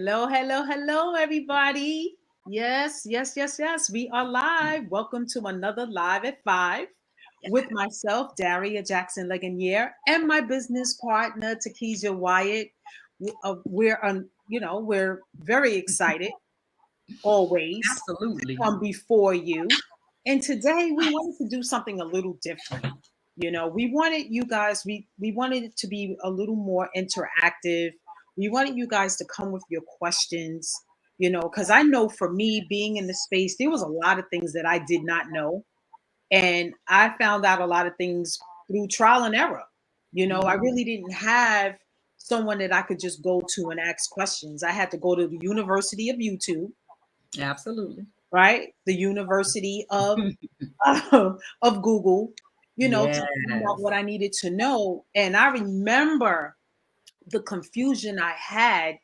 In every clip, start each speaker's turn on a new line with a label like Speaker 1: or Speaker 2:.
Speaker 1: Hello, hello, hello, everybody. Yes, yes, yes, yes. We are live. Welcome to another Live at 5 with myself, Daria Jackson Legonier, and my business partner, 𝐀𝐮𝐬 Wyatt. We're very excited always to
Speaker 2: Absolutely.
Speaker 1: come before you. And today we wanted to do something a little different. We wanted you guys, we wanted it to be a little more interactive. We wanted you guys to come with your questions, because I know for me being in the space, there was a lot of things that I did not know. And I found out a lot of things through trial and error. I really didn't have someone that I could just go to and ask questions. I had to go to the University of YouTube.
Speaker 2: Absolutely.
Speaker 1: Right? The University of of Google,
Speaker 2: Yes.
Speaker 1: to find out what I needed to know. And I remember the confusion I had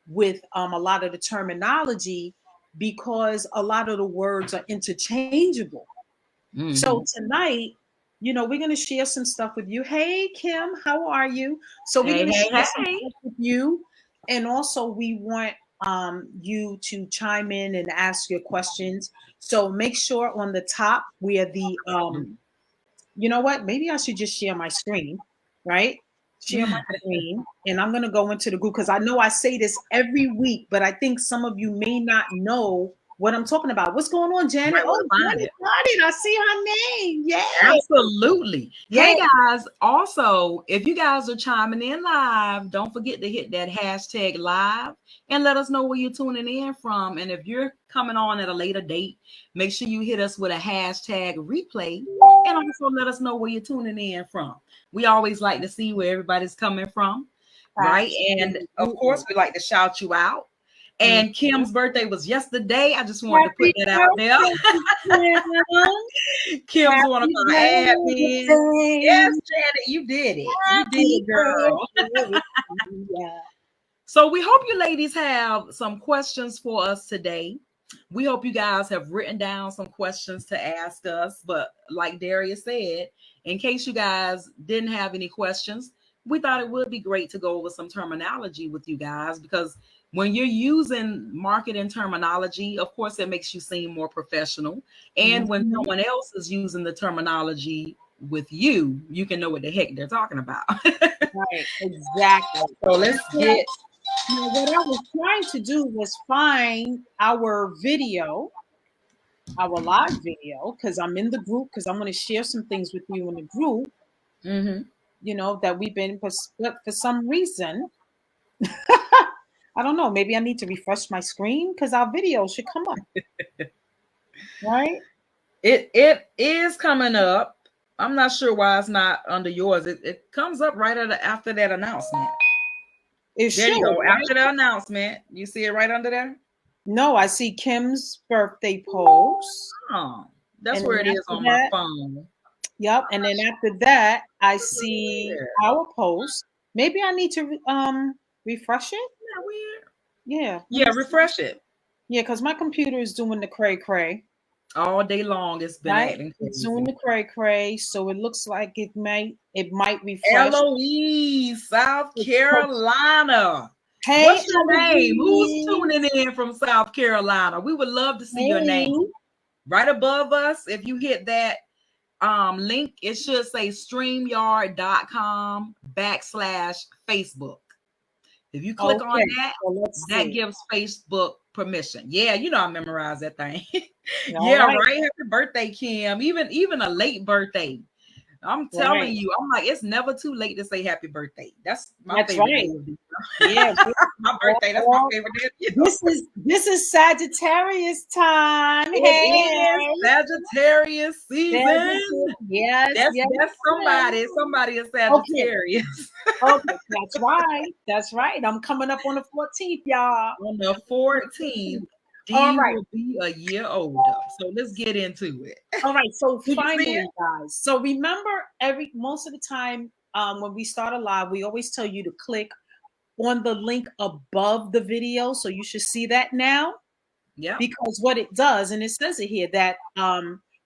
Speaker 1: with a lot of the terminology because a lot of the words are interchangeable. So tonight, we're going to share some stuff with you. Hey, Kim, how are you? So we're going to share some stuff with you. And also we want you to chime in and ask your questions. So make sure on the top where the, you know what, maybe I should just share my screen, right? Share my screen. And I'm going to go into the group because I know I say this every week, but I think some of you may not know what I'm talking about. What's going on, Janet?
Speaker 2: Right,
Speaker 1: oh, Janet got it. I see her name. Yeah.
Speaker 2: Absolutely. Yeah. Hey, guys. Also, if you guys are chiming in live, don't forget to hit that hashtag live and let us know where you're tuning in from. And if you're coming on at a later date, make sure you hit us with a hashtag replay and also let us know where you're tuning in from. We always like to see where everybody's coming from, right? And of course, we like to shout you out. And Kim's birthday was yesterday. I just wanted to put that out there. Kim's one of my admins. Yes, Janet, you did it. You did it, girl.
Speaker 1: Yeah.
Speaker 2: So we hope you ladies have some questions for us today. We hope you guys have written down some questions to ask us. But like Daria said, in case you guys didn't have any questions, we thought it would be great to go over some terminology with you guys, because when you're using marketing terminology, of course, it makes you seem more professional. And when someone else is using the terminology with you, you can know what the heck they're talking about.
Speaker 1: Right, exactly.
Speaker 2: So let's get...
Speaker 1: Now, what I was trying to do was find our video, our live video, because I'm in the group, because I'm going to share some things with you in the group, that we've been, but for some reason, I don't know, maybe I need to refresh my screen because our video should come up. Right?
Speaker 2: It is coming up. I'm not sure why it's not under yours. It comes up right after that announcement. There you go. Right? After the announcement, you see it right under there?
Speaker 1: No, I see Kim's birthday post.
Speaker 2: Oh, that's where it is on my phone.
Speaker 1: Yep. And then after that, I see our post. Maybe I need to refresh it. Yeah.
Speaker 2: Yeah, refresh it.
Speaker 1: Yeah, because my computer is doing the cray.
Speaker 2: All day long, it's been acting crazy.
Speaker 1: It's doing the cray, so it looks like it might refresh.
Speaker 2: Eloise, South Carolina.
Speaker 1: Hey,
Speaker 2: what's your name? Who's tuning in from South Carolina? We would love to see your name. Right above us, if you hit that link, it should say streamyard.com/Facebook. If you click on that, that gives Facebook permission. Yeah, I memorized that thing. Right. Happy birthday, Kim. Even a late birthday. I'm telling you, I'm like, it's never too late to say happy birthday. That's my favorite day.
Speaker 1: Yeah,
Speaker 2: my birthday. That's my favorite day.
Speaker 1: This is Sagittarius time.
Speaker 2: It is Sagittarius season.
Speaker 1: Yes,
Speaker 2: that's somebody. Somebody is Sagittarius.
Speaker 1: Okay, that's right. I'm coming up on the 14th, y'all.
Speaker 2: On the 14th. Will be a year older. So let's get into it.
Speaker 1: All right. So finally, guys. So remember, most of the time when we start a live, we always tell you to click on the link above the video. So you should see that now. Yeah. Because what it does, and it says it here, that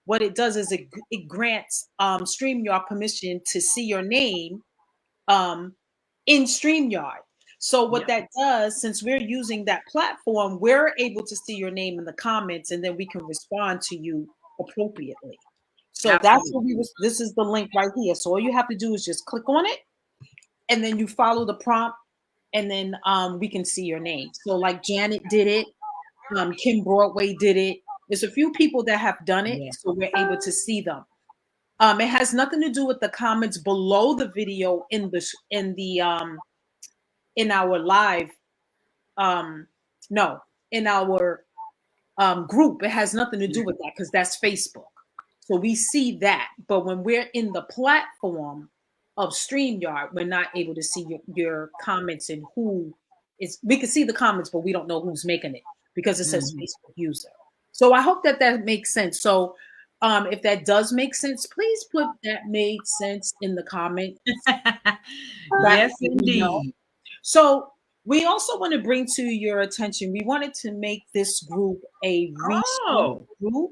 Speaker 1: what it does is it grants StreamYard permission to see your name in StreamYard. So what that does, since we're using that platform, we're able to see your name in the comments, and then we can respond to you appropriately. So that's what this is the link right here. So all you have to do is just click on it, and then you follow the prompt, and then we can see your name. So like Janet did it, Kim Broadway did it. There's a few people that have done it, so we're able to see them. It has nothing to do with the comments below the video in our live, in our group. It has nothing to do with that because that's Facebook. So we see that. But when we're in the platform of StreamYard, we're not able to see your comments and who is. We can see the comments, but we don't know who's making it because it says Facebook user. So I hope that makes sense. So if that does make sense, please put that made sense in the comment.
Speaker 2: Yes, indeed.
Speaker 1: So we also want to bring to your attention, we wanted to make this group a resource group.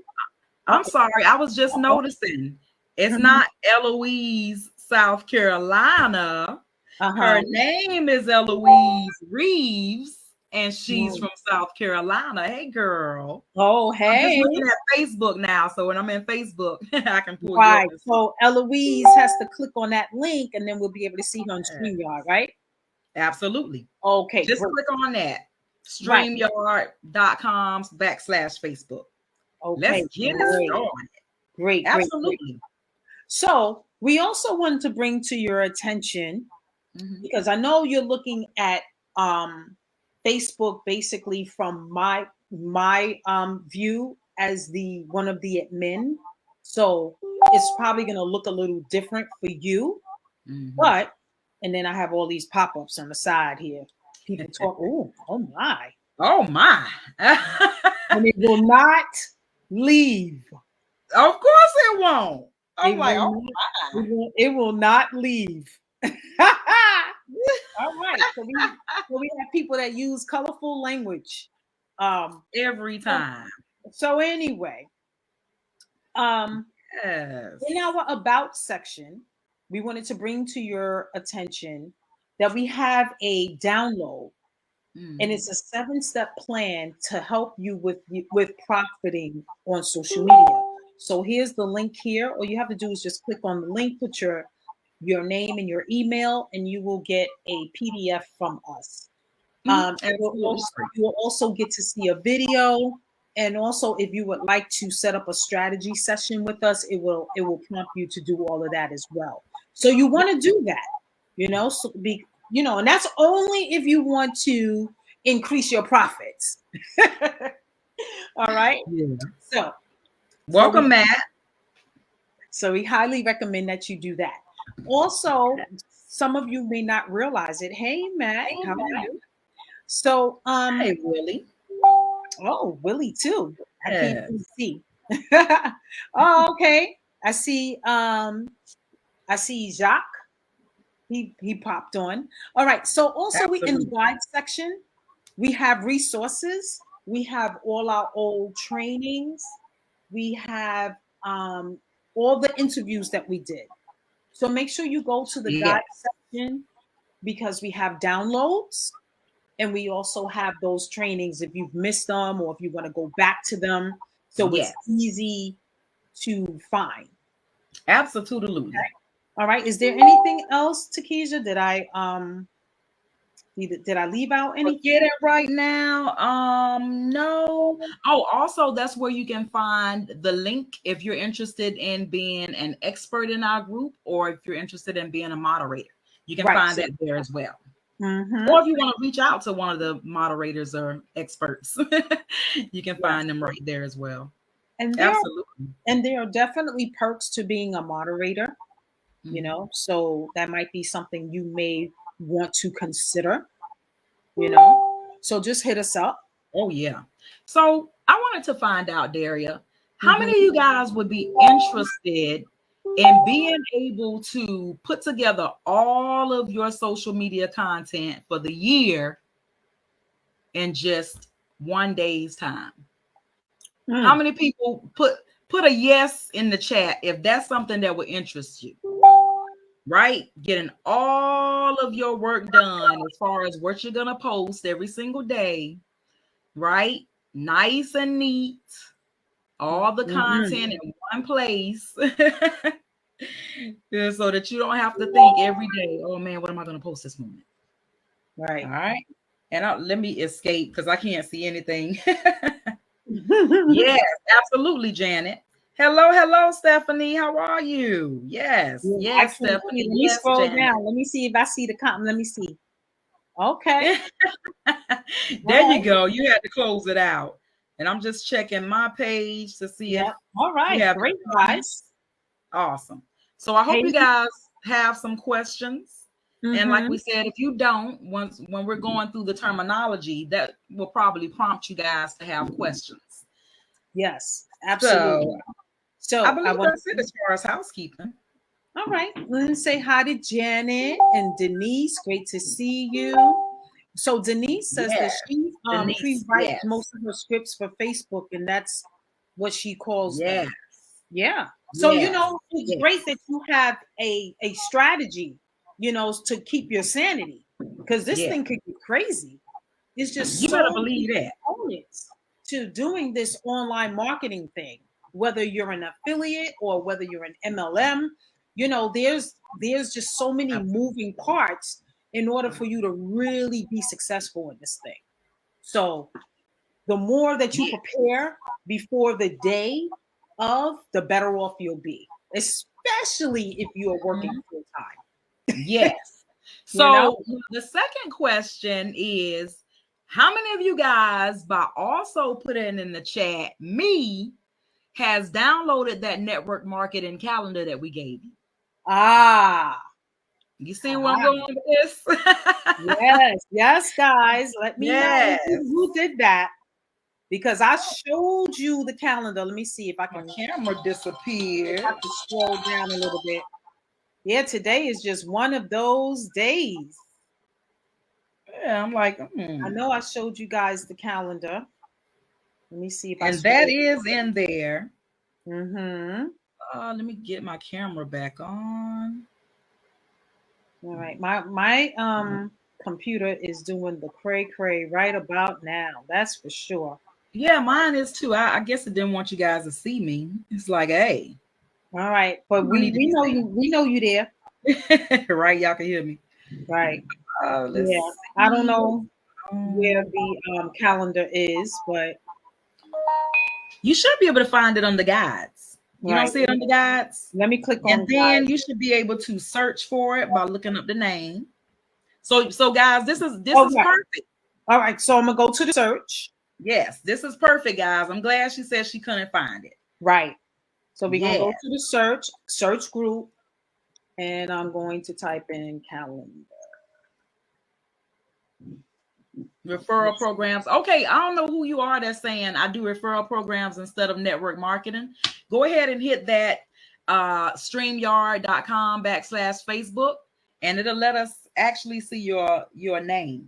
Speaker 2: I'm sorry, I was just noticing. It's not Eloise, South Carolina. Her name is Eloise Reeves, and she's from South Carolina. Hey, girl.
Speaker 1: Oh, hey.
Speaker 2: I'm just looking at Facebook now, so when I'm in Facebook, I can pull you up.
Speaker 1: So Eloise has to click on that link, and then we'll be able to see her on StreamYard, right?
Speaker 2: Absolutely.
Speaker 1: Okay.
Speaker 2: Just click on that. StreamYard.com/Facebook.
Speaker 1: Okay.
Speaker 2: Let's get it started.
Speaker 1: Great.
Speaker 2: Absolutely.
Speaker 1: Great. So we also wanted to bring to your attention, because I know you're looking at Facebook basically from my view as one of the admin. So it's probably going to look a little different for you, but. And then I have all these pop-ups on the side here. People talk, oh my. And it will not leave.
Speaker 2: Of course it won't.
Speaker 1: It will not leave. All right. So we have people that use colorful language.
Speaker 2: Every time.
Speaker 1: So anyway, in our About section, we wanted to bring to your attention that we have a download, and it's a 7-step plan to help you with profiting on social media. So here's the link here. All you have to do is just click on the link, put your name and your email, and you will get a PDF from us. You will also get to see a video. And also, if you would like to set up a strategy session with us, it will prompt you to do all of that as well. So you want to do that, and that's only if you want to increase your profits. All right.
Speaker 2: Yeah.
Speaker 1: So
Speaker 2: welcome, Matt.
Speaker 1: So we highly recommend that you do that. Also, some of you may not realize it. Hey, Matt, how are you? So,
Speaker 2: hey, Willie.
Speaker 1: Oh, Willie too. I can't even see. Oh, okay. I see Jacques. He popped on. All right. So also we in the guide section, we have resources. We have all our old trainings. We have all the interviews that we did. So make sure you go to the guide section, because we have downloads. And we also have those trainings if you've missed them or if you want to go back to them. So it's easy to find.
Speaker 2: Absolutely.
Speaker 1: Okay. All right. Is there anything else, 𝐾𝐲? Did I leave out anything?
Speaker 2: Get it right now? No. Oh, also that's where you can find the link if you're interested in being an expert in our group, or if you're interested in being a moderator. You can find that there as well. Or if you want to reach out to one of the moderators or experts, you can find them right there as well.
Speaker 1: And there are definitely perks to being a moderator, so that might be something you may want to consider, so just hit us up.
Speaker 2: Oh, yeah. So I wanted to find out, Daria, how many of you guys would be interested in being able to put together all of your social media content for the year in just 1 day's time? How many people put a yes in the chat if that's something that would interest you? right? Getting all of your work done as far as what you're going to post every single day, right? Nice and neat. All the content in one place. Yeah, so that you don't have to think every day, oh man, what am I going to post this morning?
Speaker 1: Right.
Speaker 2: All right. And let me escape because I can't see anything. Yes, absolutely, Janet. Hello, Stephanie. How are you? Yes, yes, Stephanie.
Speaker 1: Let me
Speaker 2: Yes,
Speaker 1: scroll
Speaker 2: Janet.
Speaker 1: down. Let me see if I see the comment. Let me see. Okay.
Speaker 2: There you go. You had to close it out. And I'm just checking my page to see if
Speaker 1: all right.
Speaker 2: we have
Speaker 1: Great, guys.
Speaker 2: Awesome. So I hope you guys have some questions. And like we said, if you don't, when we're going through the terminology, that will probably prompt you guys to have questions.
Speaker 1: Yes, absolutely. So
Speaker 2: I believe that's it as far as housekeeping.
Speaker 1: All right. Let's say hi to Janet and Denise. Great to see you. So Denise says that she pre-writes most of her scripts for Facebook, and that's what she calls them. Yeah. So it's great that you have a strategy, to keep your sanity, because this thing could get crazy. It's just
Speaker 2: you better believe that
Speaker 1: components to doing this online marketing thing, whether you're an affiliate or whether you're an MLM. There's just so many moving parts in order for you to really be successful in this thing. So the more that you prepare before the day of, the better off you'll be, especially if you are working full time.
Speaker 2: Yes. So the second question is, how many of you guys, by also putting in the chat, has downloaded that network marketing calendar that we gave you? You see where I'm going with this?
Speaker 1: Yes, guys. Let me know who did that, because I showed you the calendar. Let me see if I can.
Speaker 2: My camera disappeared.
Speaker 1: I have to scroll down a little bit. Yeah, today is just one of those days.
Speaker 2: Yeah, I'm like,
Speaker 1: I know I showed you guys the calendar. Let me see if
Speaker 2: and that is in there. Let me get my camera back on.
Speaker 1: All right, my computer is doing the cray right about now. That's for sure.
Speaker 2: Yeah, mine is too. I guess it didn't want you guys to see me. It's like, hey.
Speaker 1: All right, but we know you. We know you there.
Speaker 2: Right, y'all can hear me.
Speaker 1: Right. I don't know where the calendar is, but
Speaker 2: you should be able to find it on the guides. You don't see it on the guides?
Speaker 1: Let me click on.
Speaker 2: And then you should be able to search for it by looking up the name. So guys, this is perfect.
Speaker 1: All right, so I'm gonna go to the search.
Speaker 2: Yes, this is perfect, guys. I'm glad she said she couldn't find it.
Speaker 1: Right. So we're gonna go to the search group, and I'm going to type in calendar.
Speaker 2: Referral programs. Okay, I don't know who you are that's saying I do referral programs instead of network marketing. Go ahead and hit that StreamYard.com/Facebook, and it'll let us actually see your name.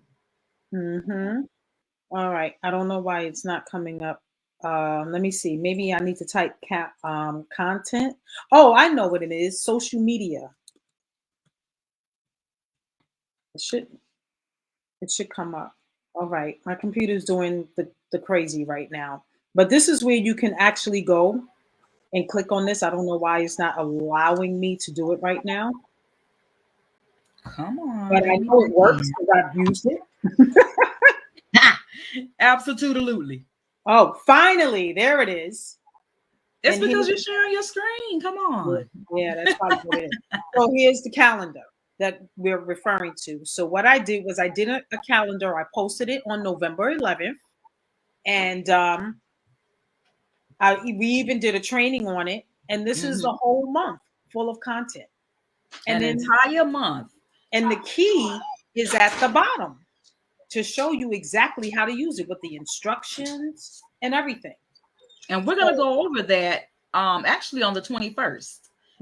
Speaker 1: All right. I don't know why it's not coming up. Let me see. Maybe I need to type content. Oh, I know what it is. Social media. It should come up. All right. My computer's doing the crazy right now. But this is where you can actually go and click on this. I don't know why it's not allowing me to do it right now.
Speaker 2: Come on.
Speaker 1: But I know it works because I've used it.
Speaker 2: Absolutely.
Speaker 1: Oh, finally. There it is.
Speaker 2: It's because you're sharing your screen. Come on.
Speaker 1: Yeah, that's probably what it is. So here's the calendar that we're referring to. So what I did was I did a calendar. I posted it on November 11th. And we even did a training on it. And this is the whole month full of content.
Speaker 2: An entire month.
Speaker 1: And the key is at the bottom to show you exactly how to use it with the instructions and everything.
Speaker 2: And we're going to go over that actually on the 21st.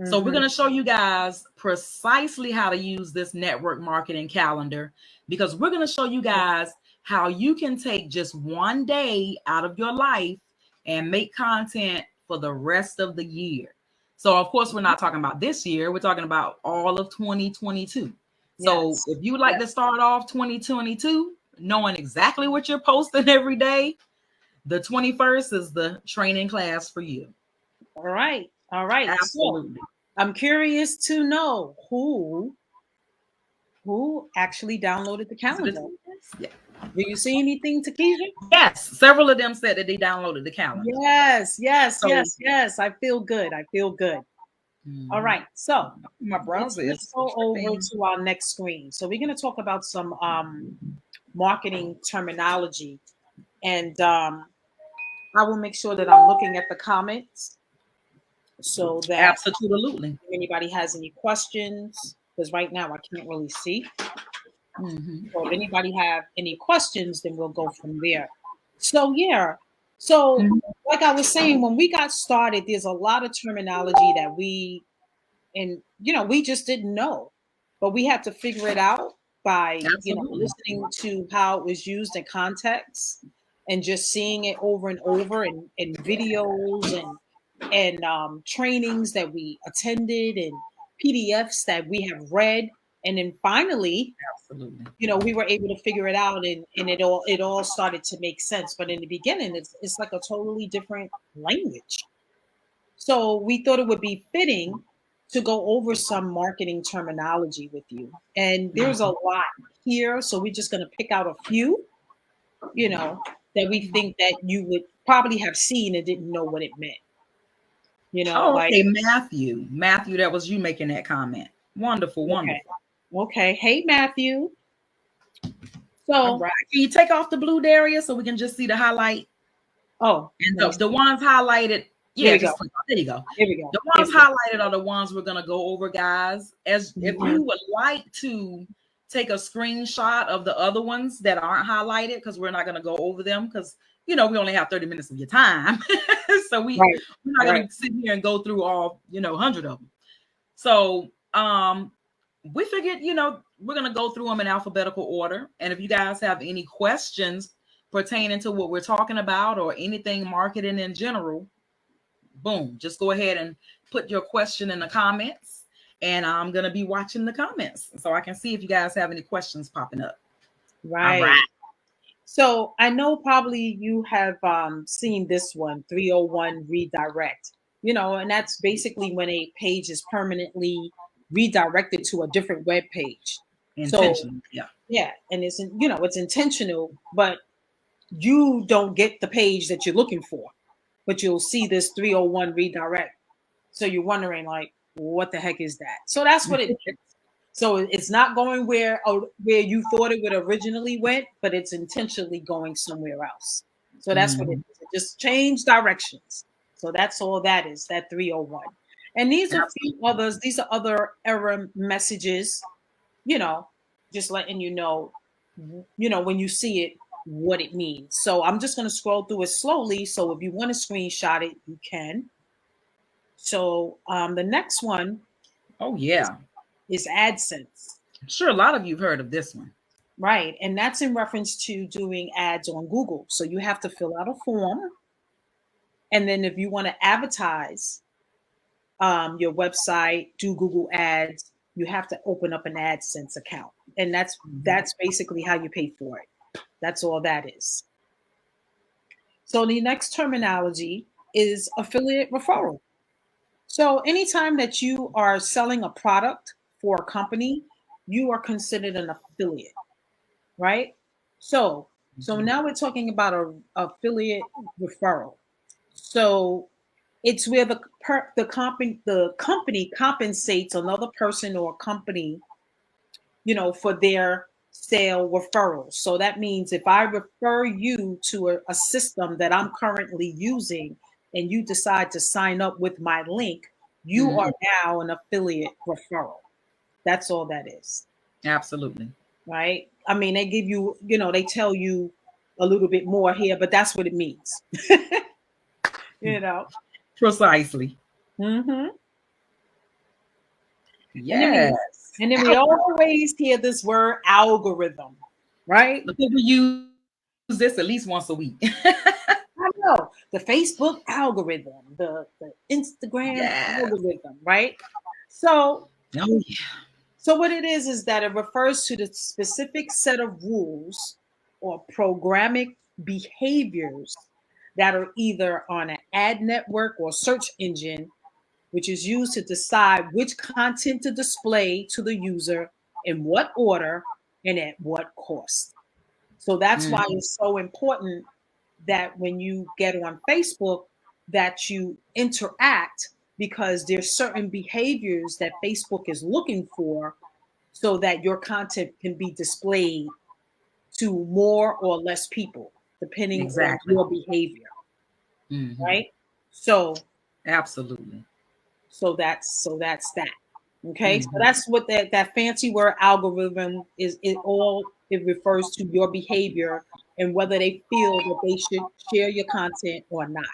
Speaker 2: So we're going to show you guys precisely how to use this network marketing calendar, because we're going to show you guys how you can take just one day out of your life and make content for the rest of the year. So of course, we're not talking about this year. We're talking about all of 2022. So
Speaker 1: Yes.
Speaker 2: if you would like to start off 2022, knowing exactly what you're posting every day, the 21st is the training class for you.
Speaker 1: All right. All right.
Speaker 2: Absolutely.
Speaker 1: So I'm curious to know who actually downloaded the calendar.
Speaker 2: Yeah.
Speaker 1: Do you see anything, 𝐾𝐲𝐬?
Speaker 2: Yes. Several of them said that they downloaded the calendar.
Speaker 1: Yes. I feel good. All right. So
Speaker 2: my browser
Speaker 1: let's go over to our next screen. So we're going to talk about some marketing terminology. And I will make sure that I'm looking at the comments so that
Speaker 2: absolutely,
Speaker 1: if anybody has any questions, because right now I can't really see. So if anybody have any questions, then we'll go from there. So yeah. So like I was saying, when we got started, there's a lot of terminology that we just didn't know, but we had to figure it out by listening to how it was used in context and just seeing it over and over in videos and trainings that we attended and PDFs that we have read. And then finally, we were able to figure it out, and it all started to make sense. But in the beginning, it's like a totally different language. So we thought it would be fitting to go over some marketing terminology with you. And there's a lot here, so we're just going to pick out a few, that we think that you would probably have seen and didn't know what it meant.
Speaker 2: Okay, Matthew, that was you making that comment. Wonderful.
Speaker 1: Okay. Hey, Matthew. So
Speaker 2: all right. Can you take off the blue, Daria, so we can just see the highlight?
Speaker 1: Oh,
Speaker 2: and the ones highlighted. Yeah, there you go.
Speaker 1: Here we go.
Speaker 2: The ones highlighted are the ones we're gonna go over, guys. If you would like to take a screenshot of the other ones that aren't highlighted, because we're not gonna go over them, because we only have 30 minutes of your time. So we're not gonna sit here and go through all 100 of them. So we figured we're gonna go through them in alphabetical order. And if you guys have any questions pertaining to what we're talking about or anything marketing in general, boom, just go ahead and put your question in the comments, and I'm going to be watching the comments so I can see if you guys have any questions popping up.
Speaker 1: Right. So I know probably you have seen this one, 301 redirect, and that's basically when a page is permanently redirected to a different web page.
Speaker 2: Intentional.
Speaker 1: So, yeah. And it's, it's intentional, but you don't get the page that you're looking for, but you'll see this 301 redirect. So you're wondering, like, what the heck is that? So that's what it is. So it's not going where you thought it would originally went, but it's intentionally going somewhere else. So that's what it is. It just changed directions. So that's all that is, that 301. And these are a few others. These are other error messages, just letting you know, when you see it, what it means. So I'm just going to scroll through it slowly. So if you want to screenshot it, you can. So the next one, is AdSense.
Speaker 2: I'm sure a lot of you've heard of this one,
Speaker 1: right? And that's in reference to doing ads on Google. So you have to fill out a form, and then if you want to advertise your website, do Google Ads, you have to open up an AdSense account, and that's basically how you pay for it. That's all that is. So the next terminology is affiliate referral. So anytime that you are selling a product for a company, you are considered an affiliate, right? So now we're talking about an affiliate referral. So it's where the company compensates another person or company, for their sale referrals. So that means if I refer you to a system that I'm currently using and you decide to sign up with my link, you are now an affiliate referral. That's all that is.
Speaker 2: Absolutely.
Speaker 1: Right? I mean, they give you, they tell you a little bit more here, but that's what it means.
Speaker 2: Precisely.
Speaker 1: Yes. And then we always hear this word algorithm, right?
Speaker 2: We use this at least once a week.
Speaker 1: I know. The Facebook algorithm, the Instagram algorithm, right? So,
Speaker 2: Oh yeah.
Speaker 1: so what it is that it refers to the specific set of rules or programmatic behaviors that are either on an ad network or search engine, which is used to decide which content to display to the user in what order and at what cost. So that's why it's so important that when you get on Facebook that you interact, because there's certain behaviors that Facebook is looking for so that your content can be displayed to more or less people depending on
Speaker 2: Exactly.
Speaker 1: your behavior, right? So
Speaker 2: Absolutely.
Speaker 1: so that's that. Okay, so that's what that fancy word algorithm is. It refers to your behavior and whether they feel that they should share your content or not.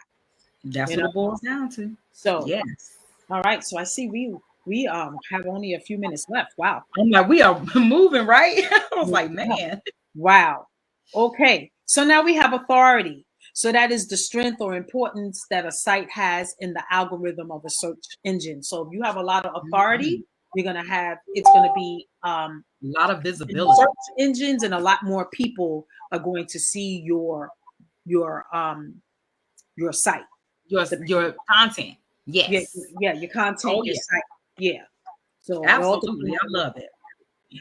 Speaker 2: That's
Speaker 1: You
Speaker 2: what
Speaker 1: know.
Speaker 2: it boils down to.
Speaker 1: So,
Speaker 2: Yes.
Speaker 1: all right. So I see we have only a few minutes left. Wow.
Speaker 2: I'm like, we are moving, right? I was like, man.
Speaker 1: Wow. Okay. So now we have authority. So that is the strength or importance that a site has in the algorithm of a search engine. So if you have a lot of authority, it's going to be
Speaker 2: A lot of
Speaker 1: in
Speaker 2: visibility.
Speaker 1: search engines, and a lot more people are going to see your site.
Speaker 2: Your content. Yes.
Speaker 1: Yeah, your content,
Speaker 2: Oh
Speaker 1: your
Speaker 2: yeah.
Speaker 1: site. Yeah. So it all
Speaker 2: Absolutely.
Speaker 1: depends.
Speaker 2: I love it.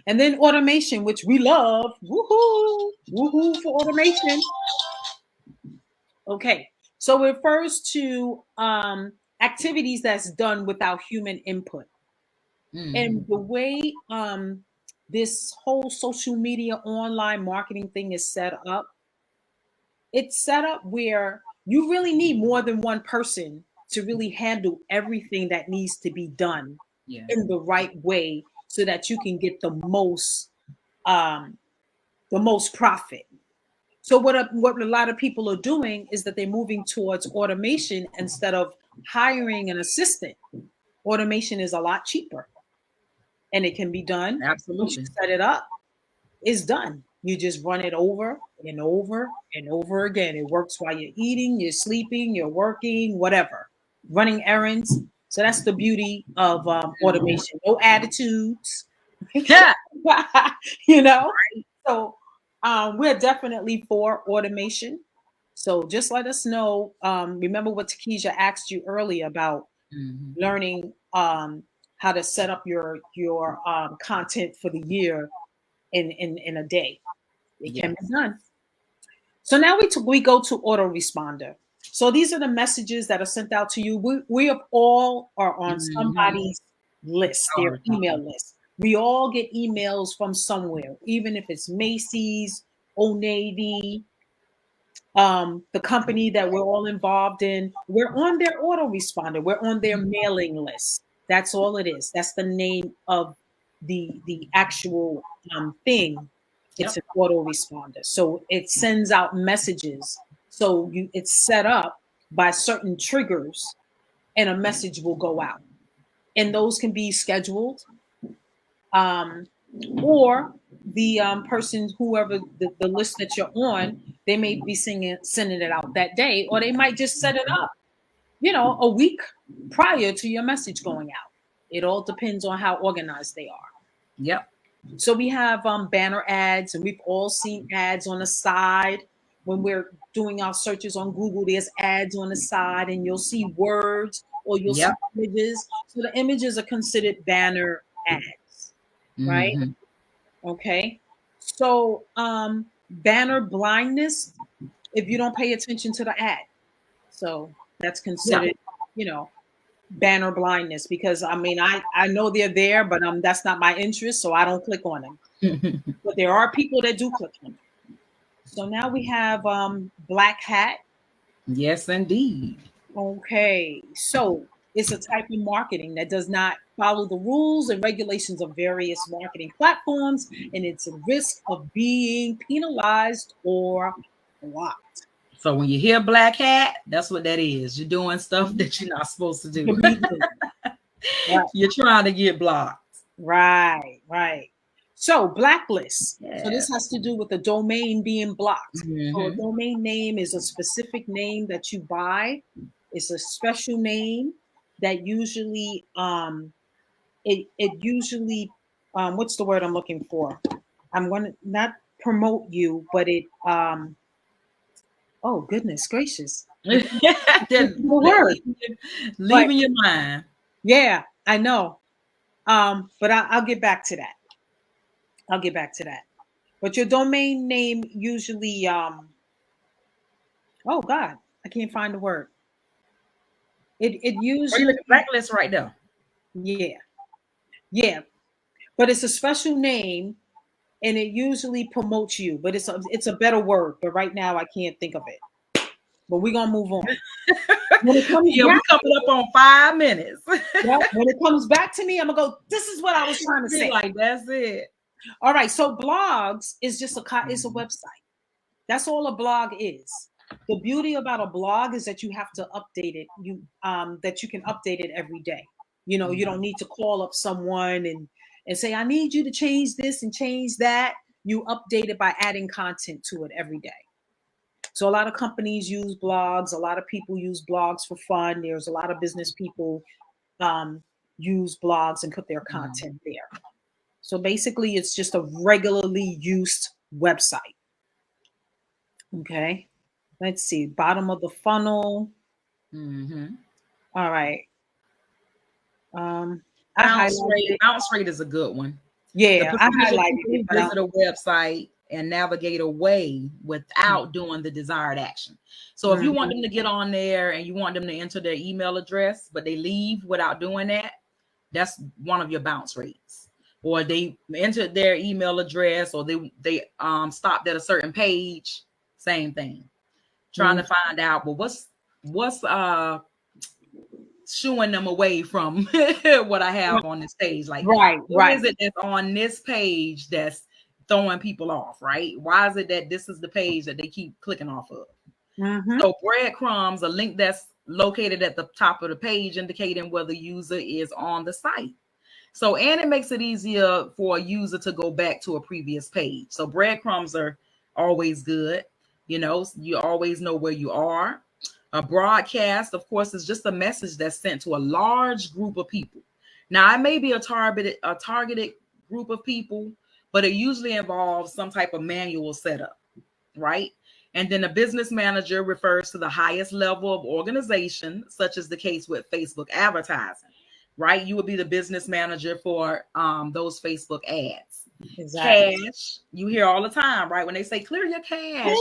Speaker 1: And then automation, which we love. Woohoo! Woohoo for automation. Okay. So it refers to activities that's done without human input. And the way this whole social media online marketing thing is set up, it's set up where you really need more than one person to really handle everything that needs to be done
Speaker 2: Yeah.
Speaker 1: in the right way so that you can get the most profit. So what a lot of people are doing is that they're moving towards automation instead of hiring an assistant. Automation is a lot cheaper and it can be done. Once you
Speaker 2: Absolutely.
Speaker 1: set it up, it's done. You just run it over and over and over again. It works while you're eating, you're sleeping, you're working, whatever, running errands. So that's the beauty of automation. No attitudes,
Speaker 2: Yeah.
Speaker 1: you know. So we're definitely for automation. So just let us know. Remember what Takesha asked you earlier about learning how to set up your content for the year in a day. It can be done. So now we go to autoresponder. So these are the messages that are sent out to you. We all are on somebody's list, their email list. We all get emails from somewhere, even if it's Macy's, Old Navy, the company that we're all involved in. We're on their autoresponder. We're on their mailing list. That's all it is. That's the name of the actual thing. It's an autoresponder. So it sends out messages. So it's set up by certain triggers, and a message will go out. And those can be scheduled, or the person, whoever the list that you're on, they may be sending it out that day, or they might just set it up, a week prior to your message going out. It all depends on how organized they are.
Speaker 2: Yep.
Speaker 1: So we have banner ads, and we've all seen ads on the side. When we're doing our searches on Google, there's ads on the side, and you'll see words or you'll see images. So the images are considered banner ads, right? Okay. So banner blindness, if you don't pay attention to the ad. So that's considered, banner blindness, because I know they're there, but that's not my interest, so I don't click on them. But there are people that do click on them. So now we have black hat.
Speaker 2: Yes, indeed.
Speaker 1: Okay, so it's a type of marketing that does not follow the rules and regulations of various marketing platforms, and it's a risk of being penalized or blocked.
Speaker 2: So when you hear black hat, that's what that is. You're doing stuff that you're not supposed to do.
Speaker 1: Right.
Speaker 2: You're trying to get blocked.
Speaker 1: Right. So blacklist.
Speaker 2: Yeah.
Speaker 1: So this has to do with the domain being blocked.
Speaker 2: Mm-hmm.
Speaker 1: So a domain name is a specific name that you buy. It's a special name that usually it usually what's the word I'm looking for? I'm going to not promote you, but it oh goodness gracious.
Speaker 2: Then
Speaker 1: word.
Speaker 2: Leaving your mind.
Speaker 1: Yeah, I know. But I'll get back to that. I'll get back to that. But your domain name usually oh God, I can't find the word. It usually
Speaker 2: blacklist right there.
Speaker 1: Yeah. Yeah. But it's a special name and it usually promotes you, but it's a better word. But right now I can't think of it. But we're gonna move on. When it comes
Speaker 2: we're coming up on 5 minutes.
Speaker 1: Yeah, when it comes back to me, I'm gonna go, this is what I was trying to say.
Speaker 2: Like, that's it.
Speaker 1: All right. So blogs is just it's a website. That's all a blog is. The beauty about a blog is that you have to update it. That you can update it every day. You know, you don't need to call up someone and say, I need you to change this and change that. You update it by adding content to it every day. So a lot of companies use blogs. A lot of people use blogs for fun. There's a lot of business people use blogs and put their content there. So basically, it's just a regularly used website. Okay. Let's see. Bottom of the funnel.
Speaker 2: Mm-hmm.
Speaker 1: All right.
Speaker 2: Bounce rate is a good one.
Speaker 1: Yeah, I highlighted it.
Speaker 2: Visit a website and navigate away without doing the desired action. So if you want them to get on there and you want them to enter their email address, but they leave without doing that, that's one of your bounce rates. Or they entered their email address, or they stopped at a certain page, same thing. Trying to find out, well, what's shooing them away from what I have on this page. Like,
Speaker 1: right.
Speaker 2: What is it that's on this page that's throwing people off, right? Why is it that this is the page that they keep clicking off of? So breadcrumbs, a link that's located at the top of the page indicating whether the user is on the site. So, and it makes it easier for a user to go back to a previous page. So breadcrumbs are always good. You know, you always know where you are. A broadcast, of course, is just a message that's sent to a large group of people. Now, it may be a targeted group of people, but it usually involves some type of manual setup, right? And then a business manager refers to the highest level of organization, such as the case with Facebook advertising, right? You would be the business manager for those Facebook ads. Exactly. Cache, you hear all the time, right? When they say clear your cache.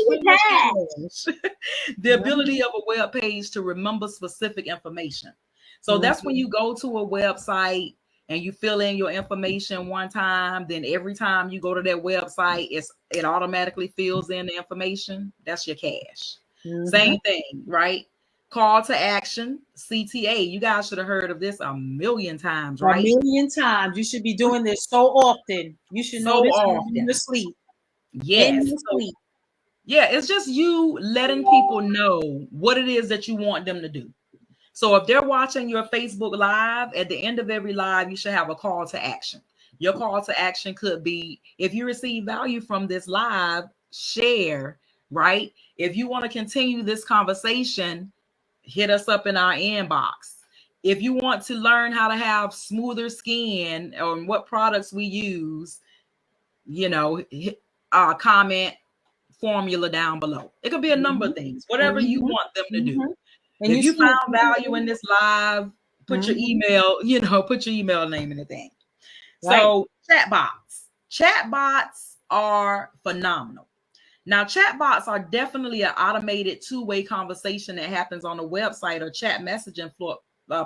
Speaker 2: The ability of a web page to remember specific information. So that's when you go to a website and you fill in your information one time, then every time you go to that website, it automatically fills in the information. That's your cache. Same thing, right? Call to action, CTA. You guys should have heard of this a million times, right?
Speaker 1: A million times. You should be doing this so often. You should know this in your sleep.
Speaker 2: Yes. Yeah, it's just you letting people know what it is that you want them to do. So if they're watching your Facebook Live, at the end of every live, you should have a call to action. Your call to action could be, if you receive value from this live, share, right? If you want to continue this conversation, hit us up in our inbox. If you want to learn how to have smoother skin or what products we use, you know, comment formula down below. It could be a number of things, whatever you want them to do. And if you found value in this live, put your email, put your email name in the thing. Right. So chatbots are phenomenal. Now, chatbots are definitely an automated two-way conversation that happens on a website or chat messaging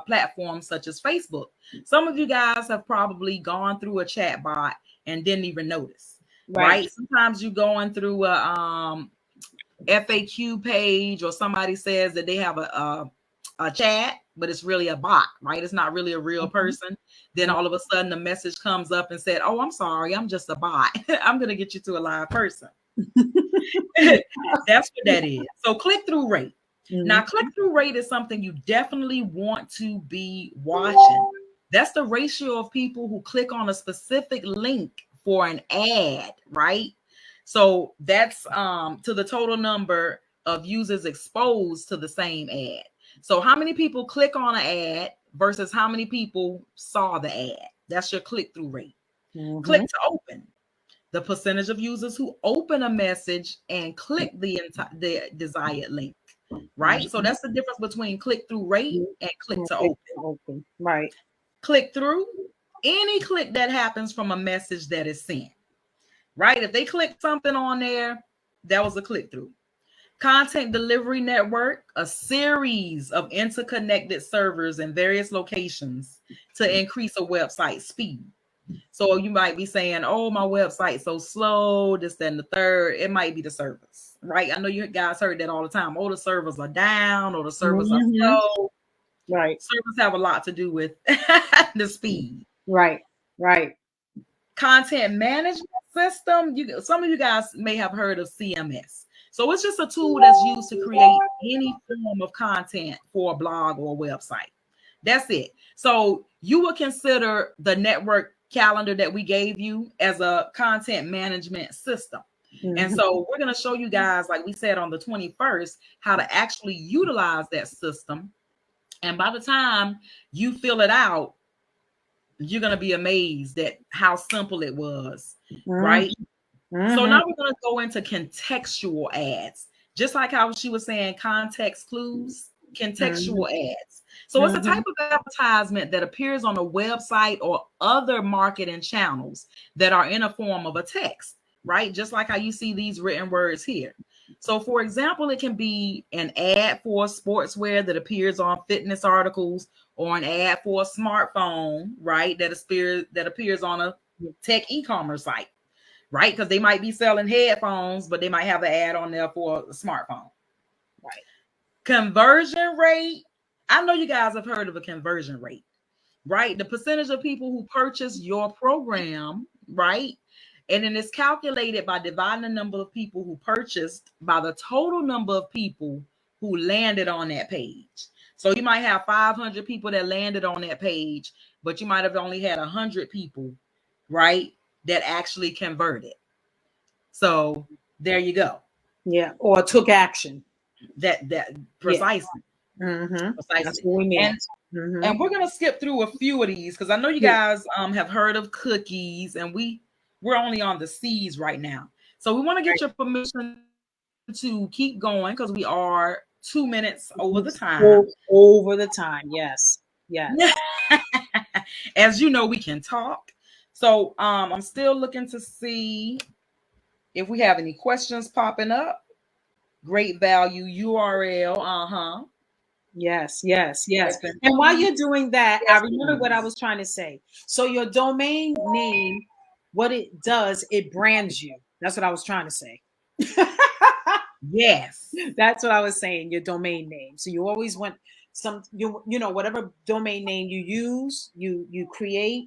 Speaker 2: platforms such as Facebook. Some of you guys have probably gone through a chatbot and didn't even notice, right? Sometimes you're going through a FAQ page, or somebody says that they have a chat, but it's really a bot, right? It's not really a real person. Then all of a sudden the message comes up and said, oh, I'm sorry, I'm just a bot. I'm going to get you to a live person. That's what that is. So click-through rate. Now, click-through rate is something you definitely want to be watching. That's the ratio of people who click on a specific link for an ad, right? So that's to the total number of users exposed to the same ad. So how many people click on an ad versus how many people saw the ad? That's your click-through rate. Click to open. The percentage of users who open a message and click the desired link, right? So that's the difference between click-through rate and click to open.
Speaker 1: Right.
Speaker 2: Click-through, any click that happens from a message that is sent, right? If they click something on there, that was a click-through. Content delivery network, a series of interconnected servers in various locations to increase a website speed. So you might be saying, oh, my website's so slow, this, that, and the third. It might be the servers, right? I know you guys heard that all the time. Oh, the servers are down, or the servers are slow.
Speaker 1: Right.
Speaker 2: Servers have a lot to do with the speed.
Speaker 1: Right.
Speaker 2: Content management system. Some of you guys may have heard of CMS. So it's just a tool that's used to create any form of content for a blog or a website. That's it. So you would consider the network calendar that we gave you as a content management system. And so we're going to show you guys, like we said on the 21st, how to actually utilize that system. And by the time you fill it out, you're going to be amazed at how simple it was, right? So now we're going to go into contextual ads. Just like how she was saying context clues, contextual ads. So it's a type of advertisement that appears on a website or other marketing channels that are in a form of a text, right? Just like how you see these written words here. So for example, it can be an ad for sportswear that appears on fitness articles, or an ad for a smartphone, right? That appears on a tech e-commerce site, right? Because they might be selling headphones, but they might have an ad on there for a smartphone, right? Conversion rate. I know you guys have heard of a conversion rate, right? The percentage of people who purchase your program, right? And then it's calculated by dividing the number of people who purchased by the total number of people who landed on that page. So you might have 500 people that landed on that page, but you might have only had 100 people, right, that actually converted. So there you go.
Speaker 1: Yeah, or took action.
Speaker 2: That precisely. Precisely.
Speaker 1: That's what we mean.
Speaker 2: And we're gonna skip through a few of these because I know you guys have heard of cookies, and we're only on the C's right now. So we want to get your permission to keep going because we are 2 minutes over the time.
Speaker 1: Over the time, yes.
Speaker 2: As you know, we can talk. So I'm still looking to see if we have any questions popping up. Great value URL.
Speaker 1: Yes. And while you're doing that, I remember what I was trying to say. So your domain name, what it does, it brands you. That's what I was trying to say.
Speaker 2: Yes,
Speaker 1: that's what I was saying. Your domain name. So you always want you know, whatever domain name you use, you create,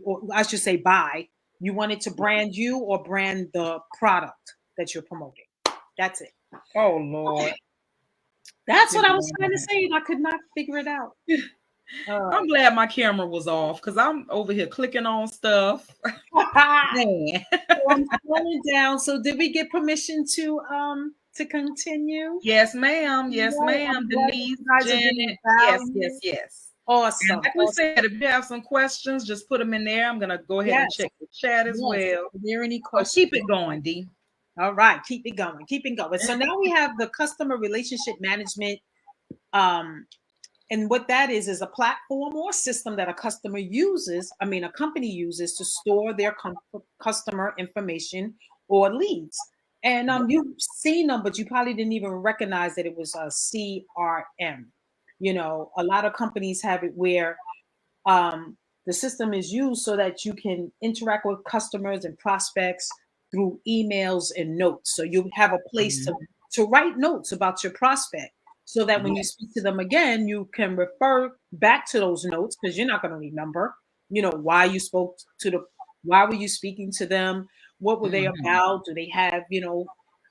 Speaker 1: or I should say buy. You want it to brand you or brand the product that you're promoting. That's it.
Speaker 2: Oh Lord.
Speaker 1: That's what I was trying to say, and I could not figure it out.
Speaker 2: I'm glad my camera was off because I'm over here clicking on stuff.
Speaker 1: Man. So I'm scrolling down. So did we get permission to continue?
Speaker 2: Yes, ma'am. Yes, ma'am. Denise, Janet. Yes.
Speaker 1: Awesome.
Speaker 2: And like we said, if you have some questions, just put them in there. I'm gonna go ahead and check the chat as well.
Speaker 1: Are there any questions?
Speaker 2: Keep it going, D.
Speaker 1: All right, keep it going. So now we have the customer relationship management. And what that is a platform or system that a company uses to store their customer information or leads. And you've seen them, but you probably didn't even recognize that it was a CRM. You know, a lot of companies have it where the system is used so that you can interact with customers and prospects through emails and notes. So you have a place to write notes about your prospect so that when you speak to them again, you can refer back to those notes because you're not going to remember, you know, why you spoke why were you speaking to them? What were they about? Do they have, you know,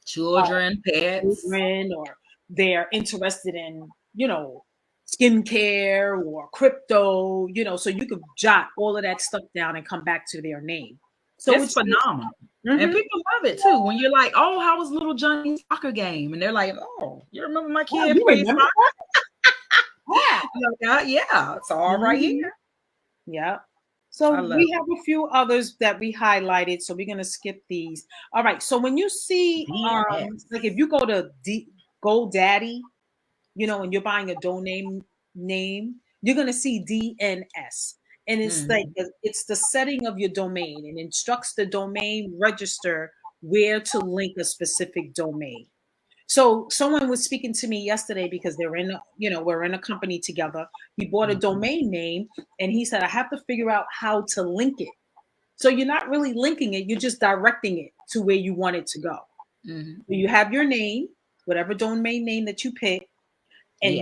Speaker 2: children, pets,
Speaker 1: or they're interested in, you know, skincare or crypto, you know, so you could jot all of that stuff down and come back to their name. So
Speaker 2: it's phenomenal. And people love it too. When you're like, oh, how was little Johnny's soccer game? And they're like, oh, you remember my kid playing soccer? Yeah, it's all right here.
Speaker 1: Yeah. So we have a few others that we highlighted. So we're going to skip these. All right. So when you see, like if you go to GoDaddy, you know, and you're buying a domain name, you're going to see DNS. And it's like, it's the setting of your domain and instructs the domain register where to link a specific domain. So someone was speaking to me yesterday because they're in, you know, we're in a company together. He bought a domain name and he said, I have to figure out how to link it. So you're not really linking it. You're just directing it to where you want it to go. You have your name, whatever domain name that you pick, and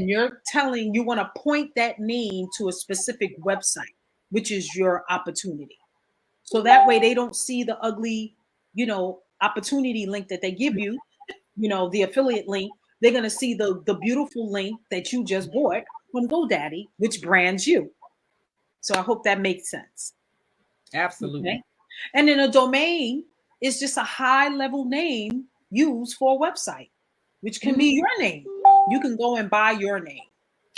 Speaker 1: you're telling, you want to point that name to a specific website, which is your opportunity. So that way they don't see the ugly, you know, opportunity link that they give you. You know, the affiliate link, they're going to see the beautiful link that you just bought from GoDaddy, which brands you. So I hope that makes sense.
Speaker 2: Absolutely.
Speaker 1: Okay? And then a domain is just a high level name used for a website, which can be your name. You can go and buy your name.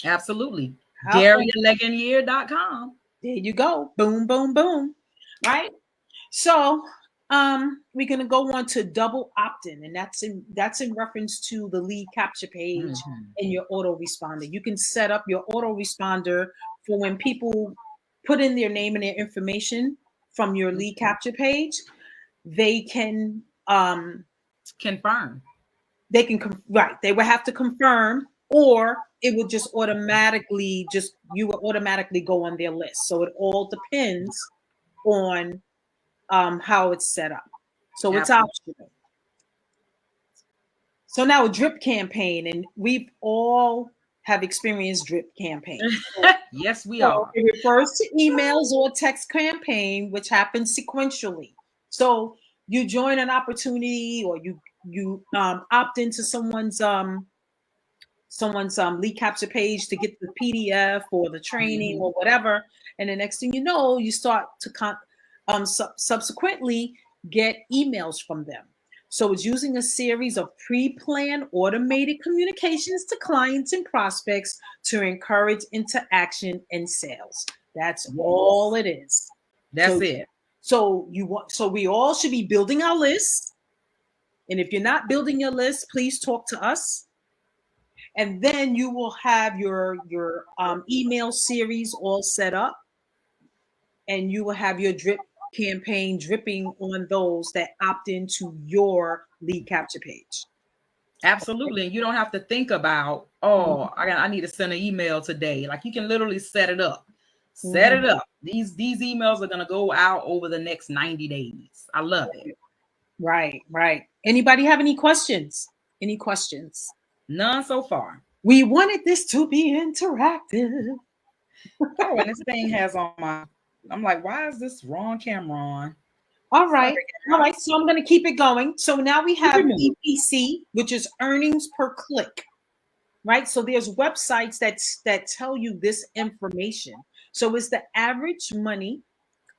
Speaker 2: Absolutely. DariaLegionYear.com.
Speaker 1: There you go. Boom, boom, boom. Right? So we're going to go on to double opt-in, and that's in reference to the lead capture page and your autoresponder. You can set up your autoresponder for when people put in their name and their information from your lead capture page, they can
Speaker 2: confirm.
Speaker 1: They would have to confirm, or it would just automatically you would automatically go on their list. So it all depends on how it's set up. So it's optional. So now a drip campaign, and we've all have experienced drip campaigns.
Speaker 2: Yes, we are.
Speaker 1: It refers to emails or text campaign, which happens sequentially. So you join an opportunity, or you opt into someone's lead capture page to get the PDF or the training or whatever, and the next thing you know, you start to subsequently get emails from them. So it's using a series of pre-planned automated communications to clients and prospects to encourage interaction and sales. That's all it is.
Speaker 2: That's it.
Speaker 1: So we all should be building our lists. And if you're not building your list, please talk to us. And then you will have your email series all set up, and you will have your drip campaign dripping on those that opt into your lead capture page.
Speaker 2: Absolutely. And you don't have to think about, I need to send an email today. Like, you can literally set it up. Set it up. These emails are going to go out over the next 90 days. I love it.
Speaker 1: Right. Anybody have any questions? Any questions?
Speaker 2: None so far.
Speaker 1: We wanted this to be interactive.
Speaker 2: Oh, and this thing has on I'm like, why is this wrong camera on?
Speaker 1: All right. So I'm going to keep it going. So now we have EPC, which is earnings per click, right? So there's websites that tell you this information. So it's the average money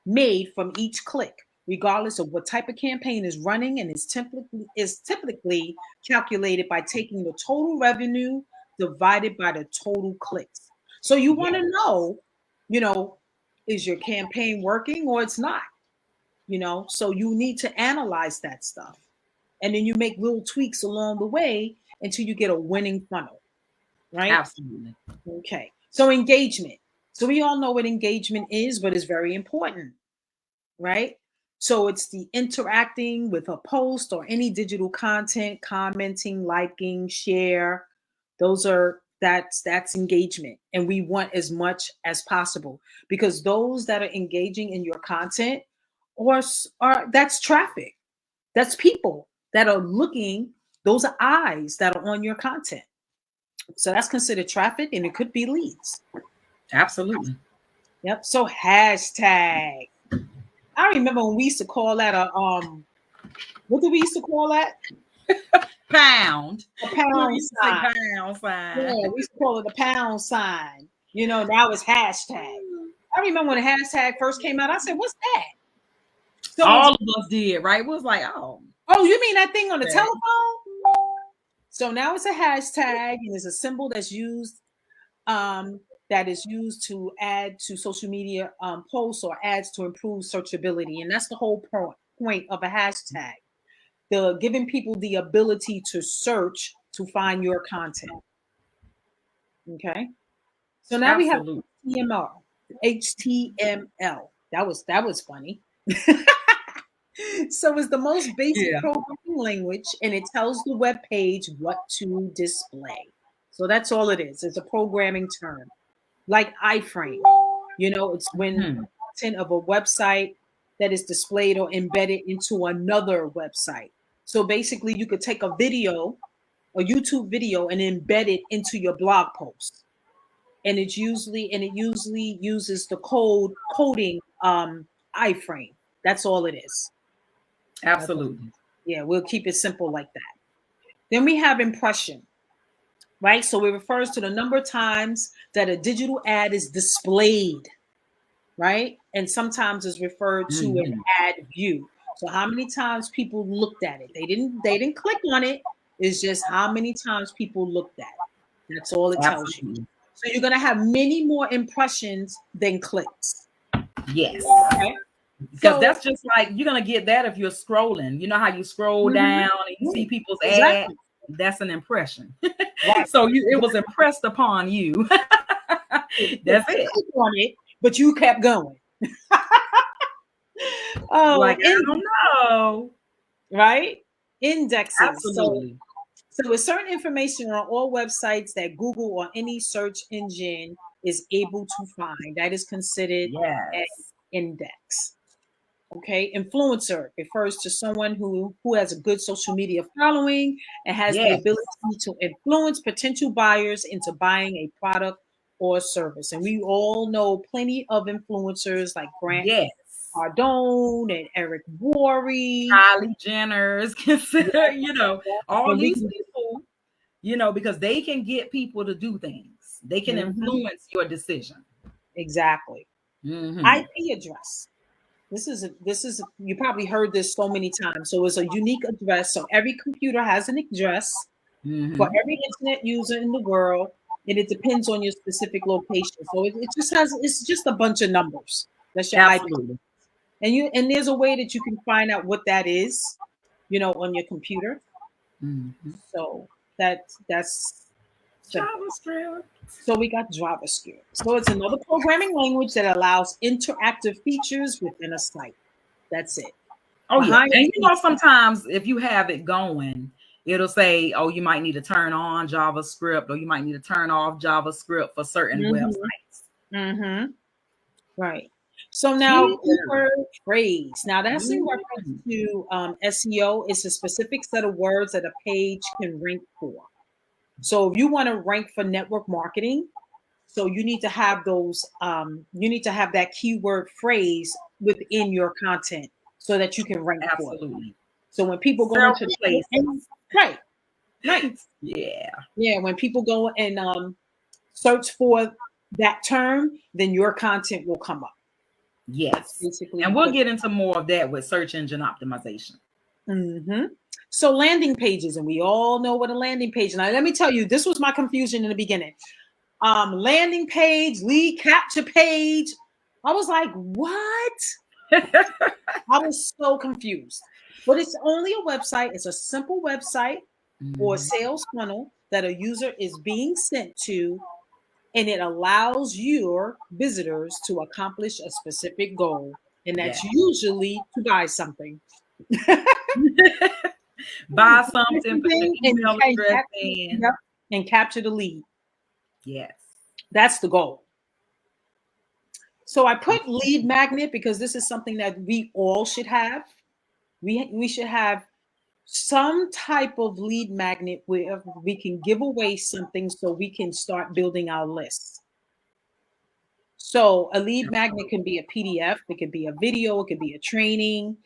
Speaker 1: made from each click, regardless of what type of campaign is running, and is typically calculated by taking the total revenue divided by the total clicks. So you want to know, is your campaign working or it's not? So you need to analyze that stuff. And then you make little tweaks along the way until you get a winning funnel, right?
Speaker 2: Absolutely.
Speaker 1: Okay. So engagement. So we all know what engagement is, but it's very important, right? So it's the interacting with a post or any digital content, commenting, liking, share. That's engagement. And we want as much as possible, because those that are engaging in your content are that's traffic. That's people that are looking. Those are eyes that are on your content. So that's considered traffic, and it could be leads.
Speaker 2: Absolutely.
Speaker 1: Yep. So hashtag. I remember when we used to call that what did we used to call that?
Speaker 2: Pound.
Speaker 1: A pound sign.
Speaker 2: Pound sign.
Speaker 1: Yeah, we used to call it a pound sign. Now it's hashtag. I remember when the hashtag first came out, I said, what's that? So
Speaker 2: all of us did, right? It was like,
Speaker 1: oh, you mean that thing on the telephone? So now it's a hashtag and it's a symbol that's used to add to social media posts or ads to improve searchability. And that's the whole point of a hashtag. The giving people the ability to search to find your content. Okay. So now
Speaker 2: absolutely.
Speaker 1: we have HTML. That was funny. So it's the most basic programming language, and it tells the web page what to display. So that's all it is. It's a programming term, like iframe. You know, it's when content of a website that is displayed or embedded into another website. So basically, you could take a video, a YouTube video, and embed it into your blog post. And it usually uses the coding iframe. That's all it is.
Speaker 2: Absolutely.
Speaker 1: Yeah, we'll keep it simple like that. Then we have impression, right? So it refers to the number of times that a digital ad is displayed, right? And sometimes is referred to an ad view. So how many times people looked at it? They didn't click on it. It's just how many times people looked at it. That's all it tells you. So you're gonna have many more impressions than clicks.
Speaker 2: Yes.
Speaker 1: Okay.
Speaker 2: Because that's just like, you're going to get that if you're scrolling. You know how you scroll down and you see people's ads? That's an impression. Right. So it was impressed upon you. That's it.
Speaker 1: On it, but you kept going. Oh,
Speaker 2: like, I don't know.
Speaker 1: Right? Indexes.
Speaker 2: Absolutely.
Speaker 1: So with certain information on all websites that Google or any search engine is able to find, that is considered an index. Okay, influencer refers to someone who has a good social media following and has the ability to influence potential buyers into buying a product or service. And we all know plenty of influencers like Grant Cardone and Eric Worre,
Speaker 2: Kylie Jenner's, consider, you know, all these people, you know, because they can get people to do things. They can influence your decision.
Speaker 1: Exactly. IP address. This is you probably heard this so many times. So it's a unique address. So every computer has an address for every internet user in the world, and it depends on your specific location. So it's just a bunch of numbers. That's your IP. And there's a way that you can find out what that is, you know, on your computer. So that's
Speaker 2: JavaScript.
Speaker 1: So we got JavaScript. So it's another programming language that allows interactive features within a site. That's it.
Speaker 2: Oh, yeah. And you know, sometimes if you have it going, it'll say, oh, you might need to turn on JavaScript, or you might need to turn off JavaScript for certain websites.
Speaker 1: Right. So now, keyword phrase. Now that's in reference to SEO. It's a specific set of words that a page can rank for. So if you want to rank for network marketing, so you need to have those, you need to have that keyword phrase within your content so that you can rank for it. So when people go into the place, right. Yeah. When people go and search for that term, then your content will come up.
Speaker 2: Yes. And we'll get into more of that with search engine optimization.
Speaker 1: So landing pages, and we all know what a landing page is. Now, let me tell you, this was my confusion in the beginning. Landing page, lead capture page. I was like, what? I was so confused. But it's only a website. It's a simple website or sales funnel that a user is being sent to, and it allows your visitors to accomplish a specific goal. And that's usually to buy something.
Speaker 2: Buy something, put the email address in,
Speaker 1: and capture the lead.
Speaker 2: Yes.
Speaker 1: That's the goal. So I put lead magnet because this is something that we all should have. We should have some type of lead magnet where we can give away something so we can start building our lists. So a lead magnet can be a PDF, it could be a video, it could be a training.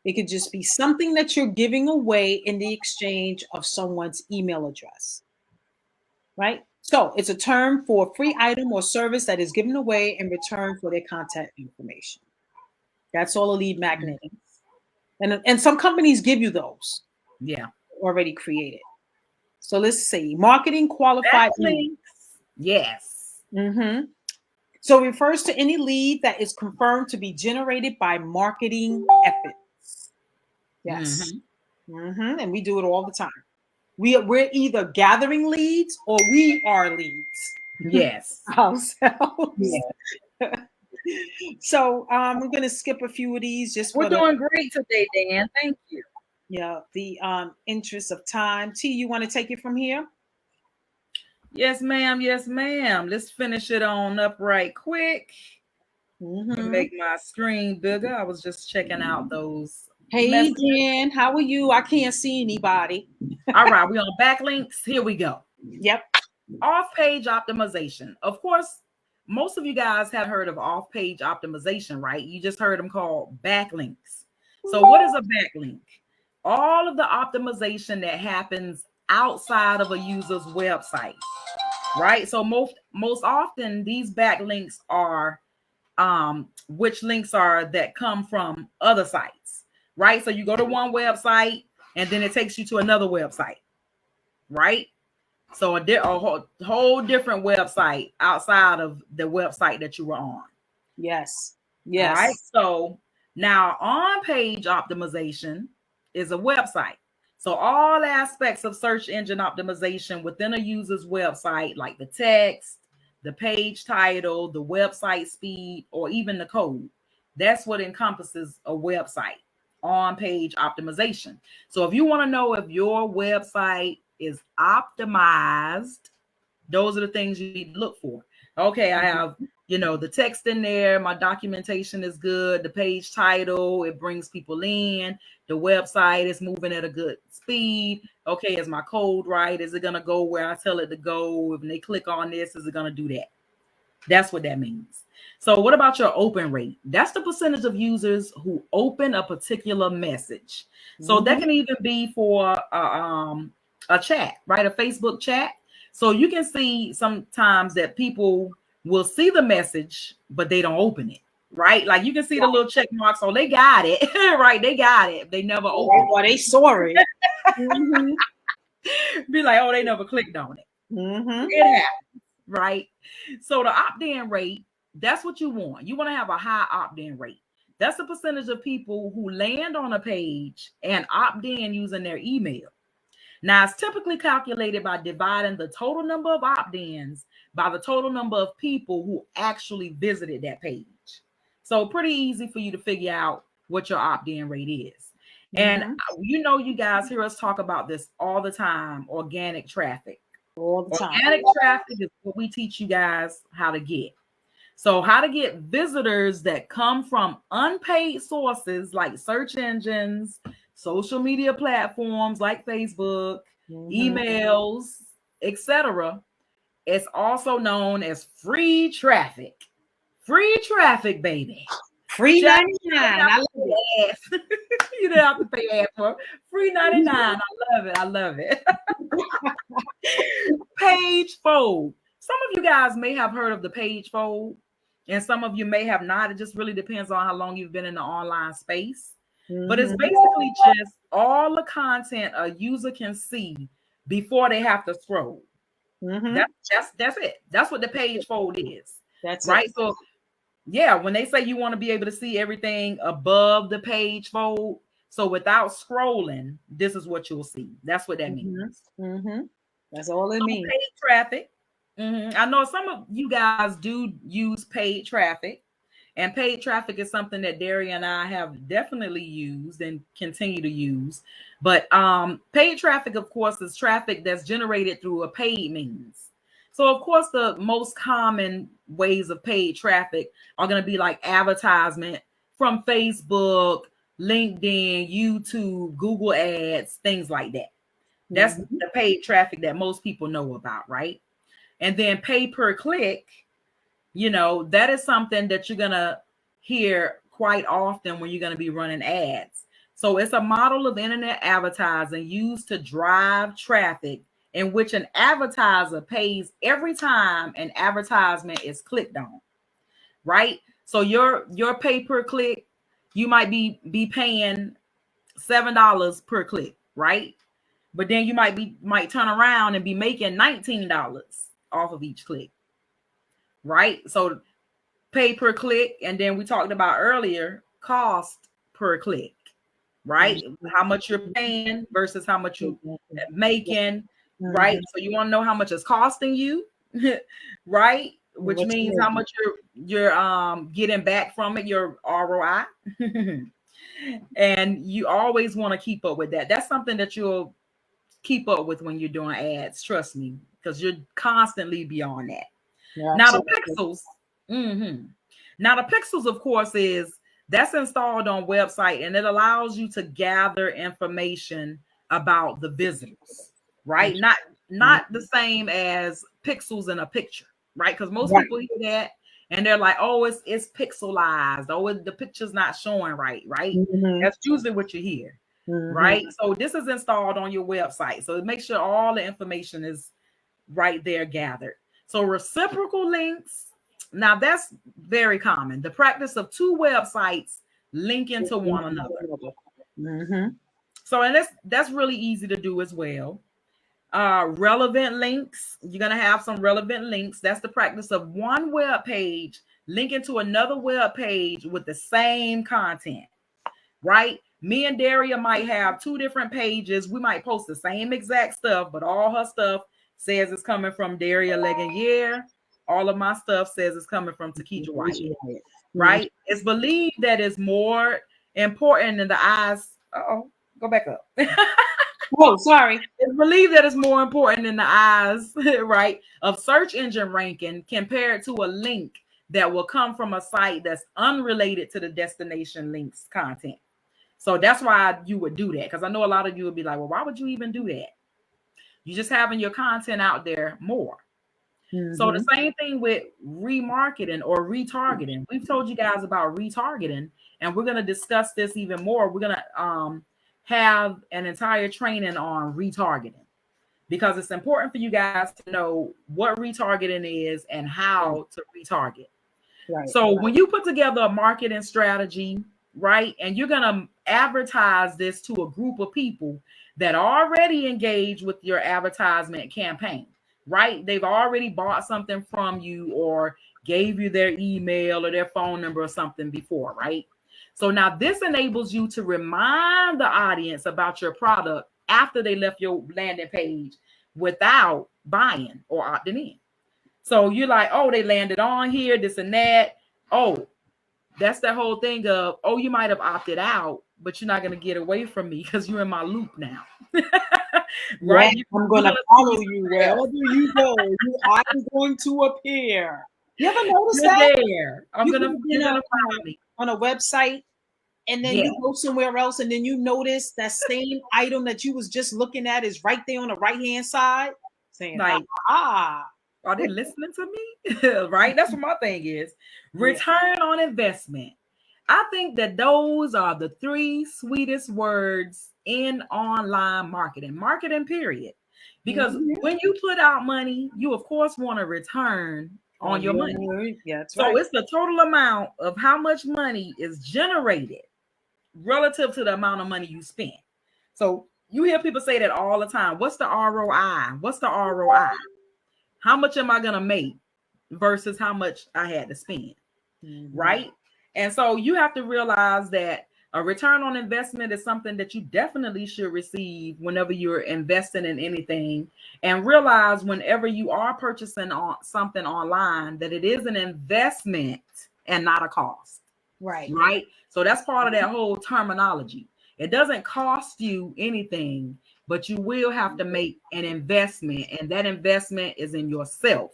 Speaker 1: It could just be something that you're giving away in the exchange of someone's email address, right? So it's a term for a free item or service that is given away in return for their contact information. That's all a lead magnet is. And some companies give you those.
Speaker 2: Yeah.
Speaker 1: Already created. So let's see. Marketing qualified lead.
Speaker 2: Yes.
Speaker 1: So it refers to any lead that is confirmed to be generated by marketing efforts. Yes. And we do it all the time. We're either gathering leads or we are leads.
Speaker 2: Yes.
Speaker 1: Ourselves.
Speaker 2: Yeah.
Speaker 1: So I'm going to skip a few of these just
Speaker 2: We're doing great today, Dan. Thank you.
Speaker 1: Yeah, the interest of time. T, you want to take it from here?
Speaker 2: Yes, ma'am. Yes, ma'am. Let's finish it on up right quick. Make my screen bigger. I was just checking out those.
Speaker 1: Hey, Dan, how are you? I can't see anybody.
Speaker 2: All right, we on backlinks. Here we go.
Speaker 1: Yep.
Speaker 2: Off-page optimization. Of course, most of you guys have heard of off-page optimization, right? You just heard them called backlinks. So what is a backlink? All of the optimization that happens outside of a user's website, right? So most often these backlinks are which links are that come from other sites, right? So you go to one website and then it takes you to another website, right? So a whole different website outside of the website that you were on.
Speaker 1: Yes.
Speaker 2: All right. So now on-page optimization is a website. So all aspects of search engine optimization within a user's website, like the text, the page title, the website speed, or even the code, that's what encompasses a website, on-page optimization. So if you want to know if your website is optimized, those are the things you need to look for. Okay, I have, the text in there, my documentation is good, the page title, it brings people in, the website is moving at a good speed. Okay, is my code right? Is it going to go where I tell it to go? If they click on this, is it going to do that? That's what that means. So what about your open rate? That's the percentage of users who open a particular message. So that can even be for a chat, right? A Facebook chat. So you can see sometimes that people will see the message, but they don't open it, right? Like you can see the little check mark. So they got it, right? They got it. They never opened it.
Speaker 1: Or they saw it.
Speaker 2: Be like, oh, they never clicked on it. It happens, right? So the opt-in rate, that's what you want. You want to have a high opt-in rate. That's the percentage of people who land on a page and opt in using their email. Now, it's typically calculated by dividing the total number of opt-ins by the total number of people who actually visited that page. So pretty easy for you to figure out what your opt-in rate is. And you guys hear us talk about this all the time, organic traffic.
Speaker 1: All the time.
Speaker 2: Organic traffic is what we teach you guys how to get. So how to get visitors that come from unpaid sources like search engines, social media platforms like Facebook, emails, etc. It's also known as free traffic. Free traffic, baby.
Speaker 1: Free 99. I love
Speaker 2: it. You don't have to pay ad for free 99. I love it. Page fold. Some of you guys may have heard of the page fold, and some of you may have not. It just really depends on how long you've been in the online space. But it's basically just all the content a user can see before they have to scroll. That's it. That's what the page fold is.
Speaker 1: That's
Speaker 2: right.
Speaker 1: It.
Speaker 2: So yeah, when they say you want to be able to see everything above the page fold, so without scrolling, this is what you'll see. That's what that means.
Speaker 1: That's all it means.
Speaker 2: Paid traffic. I know some of you guys do use paid traffic, and paid traffic is something that Daria and I have definitely used and continue to use. But paid traffic, of course, is traffic that's generated through a paid means. So, of course, the most common ways of paid traffic are going to be like advertisement from Facebook, LinkedIn, YouTube, Google Ads, things like that. That's the paid traffic that most people know about, right? And then pay per click, that is something that you're going to hear quite often when you're going to be running ads. So it's a model of internet advertising used to drive traffic in which an advertiser pays every time an advertisement is clicked on, right? So your pay per click you might be paying $7 per click, right? But then you might turn around and be making $19 off of each click, right? So pay per click, and then we talked about earlier cost per click, right? How much you're paying versus how much you're making, right? So you want to know how much it's costing you, right? Which means how much you're getting back from it, your ROI. And you always want to keep up with that. That's something that you'll keep up with when you're doing ads. Trust me, because you're constantly beyond that.
Speaker 1: Yeah,
Speaker 2: now the pixels. Now the pixels, of course, that's installed on website, and it allows you to gather information about the visitors, right? Not the same as pixels in a picture, right? Because most people hear that and they're like, oh, it's pixelized. Oh, the picture's not showing right? That's usually what you hear, right? So this is installed on your website. So it makes sure all the information is right there gathered. So reciprocal links, now that's very common. The practice of two websites linking to one another. So, and that's really easy to do as well. Relevant links, you're going to have some relevant links. That's the practice of one web page linking to another web page with the same content, right? Me and Daria might have two different pages. We might post the same exact stuff, but all her stuff says it's coming from Daria Legenier. All of my stuff says it's coming from 𝐬𝐭𝐲, right? It's believed that it's more important in the eyes. Go back up.
Speaker 1: Oh, sorry.
Speaker 2: It's believed that it's more important in the eyes, right, of search engine ranking compared to a link that will come from a site that's unrelated to the destination links content. So that's why you would do that, because I know a lot of you would be like, well, why would you even do that? You're just having your content out there more. So the same thing with remarketing or retargeting. We've told you guys about retargeting, and we're going to discuss this even more. We're going to have an entire training on retargeting, because it's important for you guys to know what retargeting is and how to retarget. So when you put together a marketing strategy, right, and you're going to advertise this to a group of people that already engage with your advertisement campaign, right? They've already bought something from you or gave you their email or their phone number or something before, right? So now this enables you to remind the audience about your product after they left your landing page without buying or opting in. So you're like, oh, they landed on here, this and that. Oh, that's the whole thing of, oh, you might have opted out, but you're not going to get away from me because you're in my loop now. Right?
Speaker 1: Yeah, I'm going to follow you wherever you go. You are going to appear. You ever notice that?
Speaker 2: There. You're gonna find me
Speaker 1: on a website, and then you go somewhere else, and then you notice that same item that you was just looking at is right there on the right-hand side, saying,
Speaker 2: like, are they listening to me? Right? That's what my thing is. Return on investment. I think that those are the three sweetest words in online marketing, period. Because when you put out money, you of course want a return on your money.
Speaker 1: Yeah, that's
Speaker 2: so it's the total amount of how much money is generated relative to the amount of money you spend. So you hear people say that all the time. What's the ROI? What's the ROI? How much am I going to make versus how much I had to spend, right? And so you have to realize that a return on investment is something that you definitely should receive whenever you're investing in anything, and realize whenever you are purchasing on something online that it is an investment and not a cost. Right. So that's part of that whole terminology. It doesn't cost you anything, but you will have to make an investment, and that investment is in yourself.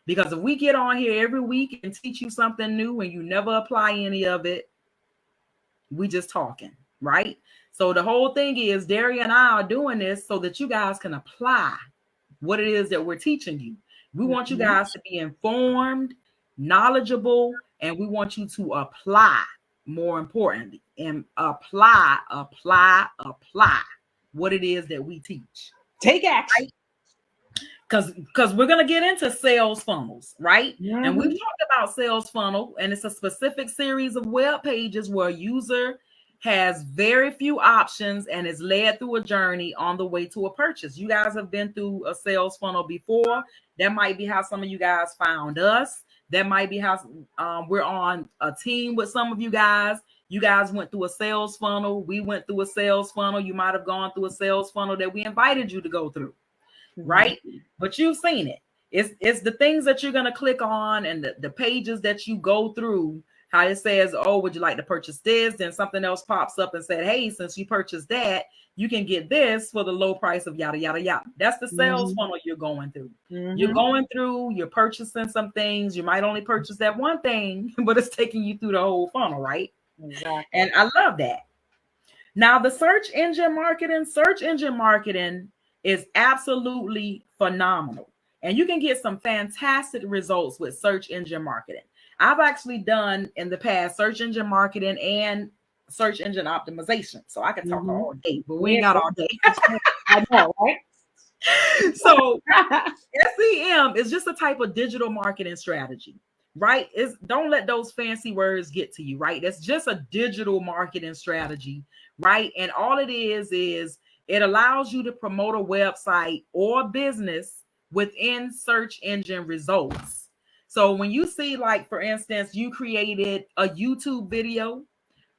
Speaker 2: Because if we get on here every week and teach you something new and you never apply any of it, we just talking, right? So the whole thing is Daria and I are doing this so that you guys can apply what it is that we're teaching you. We want you guys to be informed, knowledgeable, and we want you to apply, more importantly, and apply what it is that we teach.
Speaker 1: Take action.
Speaker 2: because we're going to get into sales funnels, right?
Speaker 1: Mm-hmm.
Speaker 2: And we've talked about sales funnel, and it's a specific series of web pages where a user has very few options and is led through a journey on the way to a purchase. You guys have been through a sales funnel before. That might be how some of you guys found us. That might be how we're on a team with some of you guys. You guys went through a sales funnel. We went through a sales funnel. You might have gone through a sales funnel that we invited you to go through. Right? But you've seen it. It's the things that you're going to click on and the pages that you go through, how it says, oh, would you like to purchase this? Then something else pops up and said, hey, since you purchased that, you can get this for the low price of yada, yada, yada. That's the sales funnel you're going through. You're going through, you're purchasing some things. You might only purchase that one thing, but it's taking you through the whole funnel, right?
Speaker 1: Exactly.
Speaker 2: And I love that. Now, the search engine marketing is absolutely phenomenal. And you can get some fantastic results with search engine marketing. I've actually done in the past search engine marketing and search engine optimization. So I can talk all day, but we ain't got all day.
Speaker 1: I know, right?
Speaker 2: So SEM is just a type of digital marketing strategy, right? Don't let those fancy words get to you, right? That's just a digital marketing strategy, right? And all it is it allows you to promote a website or business within search engine results. So when you see, like, for instance, you created a YouTube video,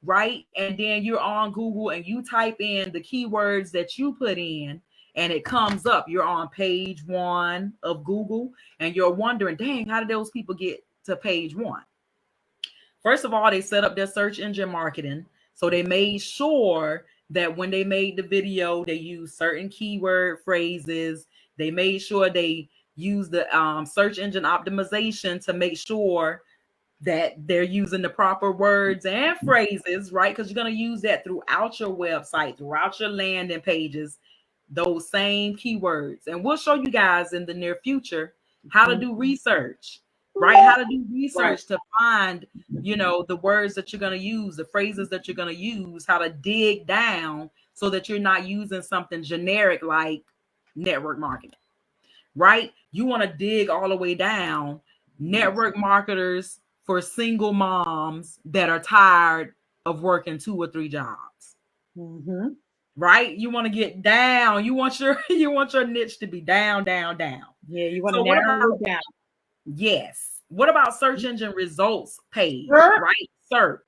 Speaker 2: right? And then you're on Google and you type in the keywords that you put in and it comes up. You're on page 1 of Google and you're wondering, dang, how did those people get to page 1? First of all, they set up their search engine marketing. So they made sure that when they made the video, they used certain keyword phrases. They made sure they used the search engine optimization to make sure that they're using the proper words and phrases, right? Because you're going to use that throughout your website, throughout your landing pages, those same keywords. And we'll show you guys in the near future how to do research, right? How to do research to find, the words that you're going to use, the phrases that you're going to use, how to dig down so that you're not using something generic like network marketing, right? You want to dig all the way down. Network marketers for single moms that are tired of working 2 or 3 jobs, right? You want to get down. You want your niche to be down.
Speaker 1: Yeah, you want to narrow it down.
Speaker 2: Yes. What about search engine results page, right? SERP.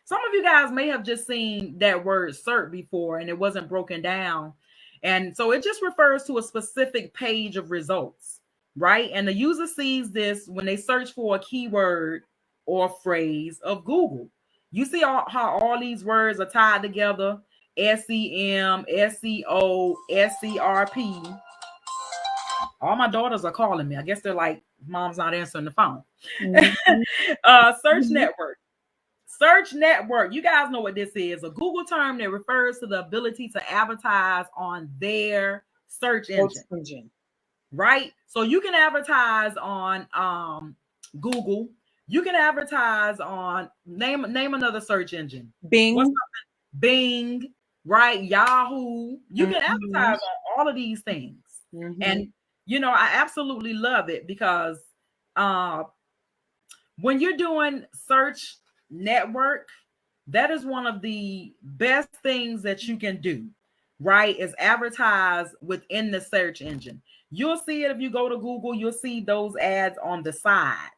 Speaker 2: Some of you guys may have just seen that word SERP before and it wasn't broken down. And so it just refers to a specific page of results, right? And the user sees this when they search for a keyword or phrase of Google. You see how all these words are tied together: SEM, SEO, SERP. All my daughters are calling me. I guess they're like, mom's not answering the phone. Search network. Search network. You guys know what this is. A Google term that refers to the ability to advertise on their search engine. Right? So you can advertise on Google. You can advertise on name another search engine.
Speaker 1: Bing.
Speaker 2: Bing, right? Yahoo. You can advertise on all of these things. And I absolutely love it because when you're doing search network, that is one of the best things that you can do, right? Is advertise within the search engine. You'll see it if you go to Google, you'll see those ads on the side,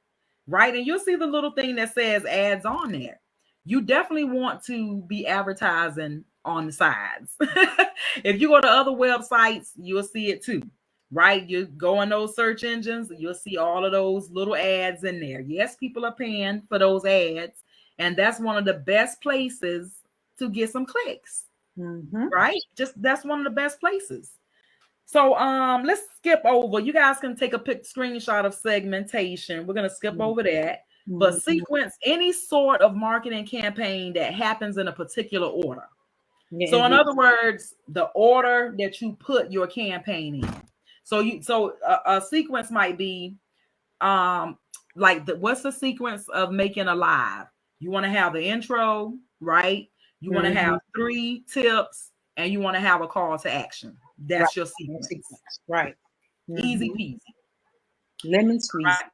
Speaker 2: right? And you'll see the little thing that says ads on there. You definitely want to be advertising on the sides. If you go to other websites, you'll see it too, right? You go on those search engines, you'll see all of those little ads in there. Yes, people are paying for those ads, and that's one of the best places to get some clicks, right? That's one of the best places. So let's skip over. You guys can take a screenshot of segmentation. We're going to skip over that. But sequence any sort of marketing campaign that happens in a particular order. So in other words, the order that you put your campaign in. So a sequence might be what's the sequence of making a live? You want to have the intro, right? You want to have 3 tips and you want to have a call to action. That's your sequence.
Speaker 1: Right.
Speaker 2: Easy peasy.
Speaker 1: Lemon squeezy.
Speaker 2: Right?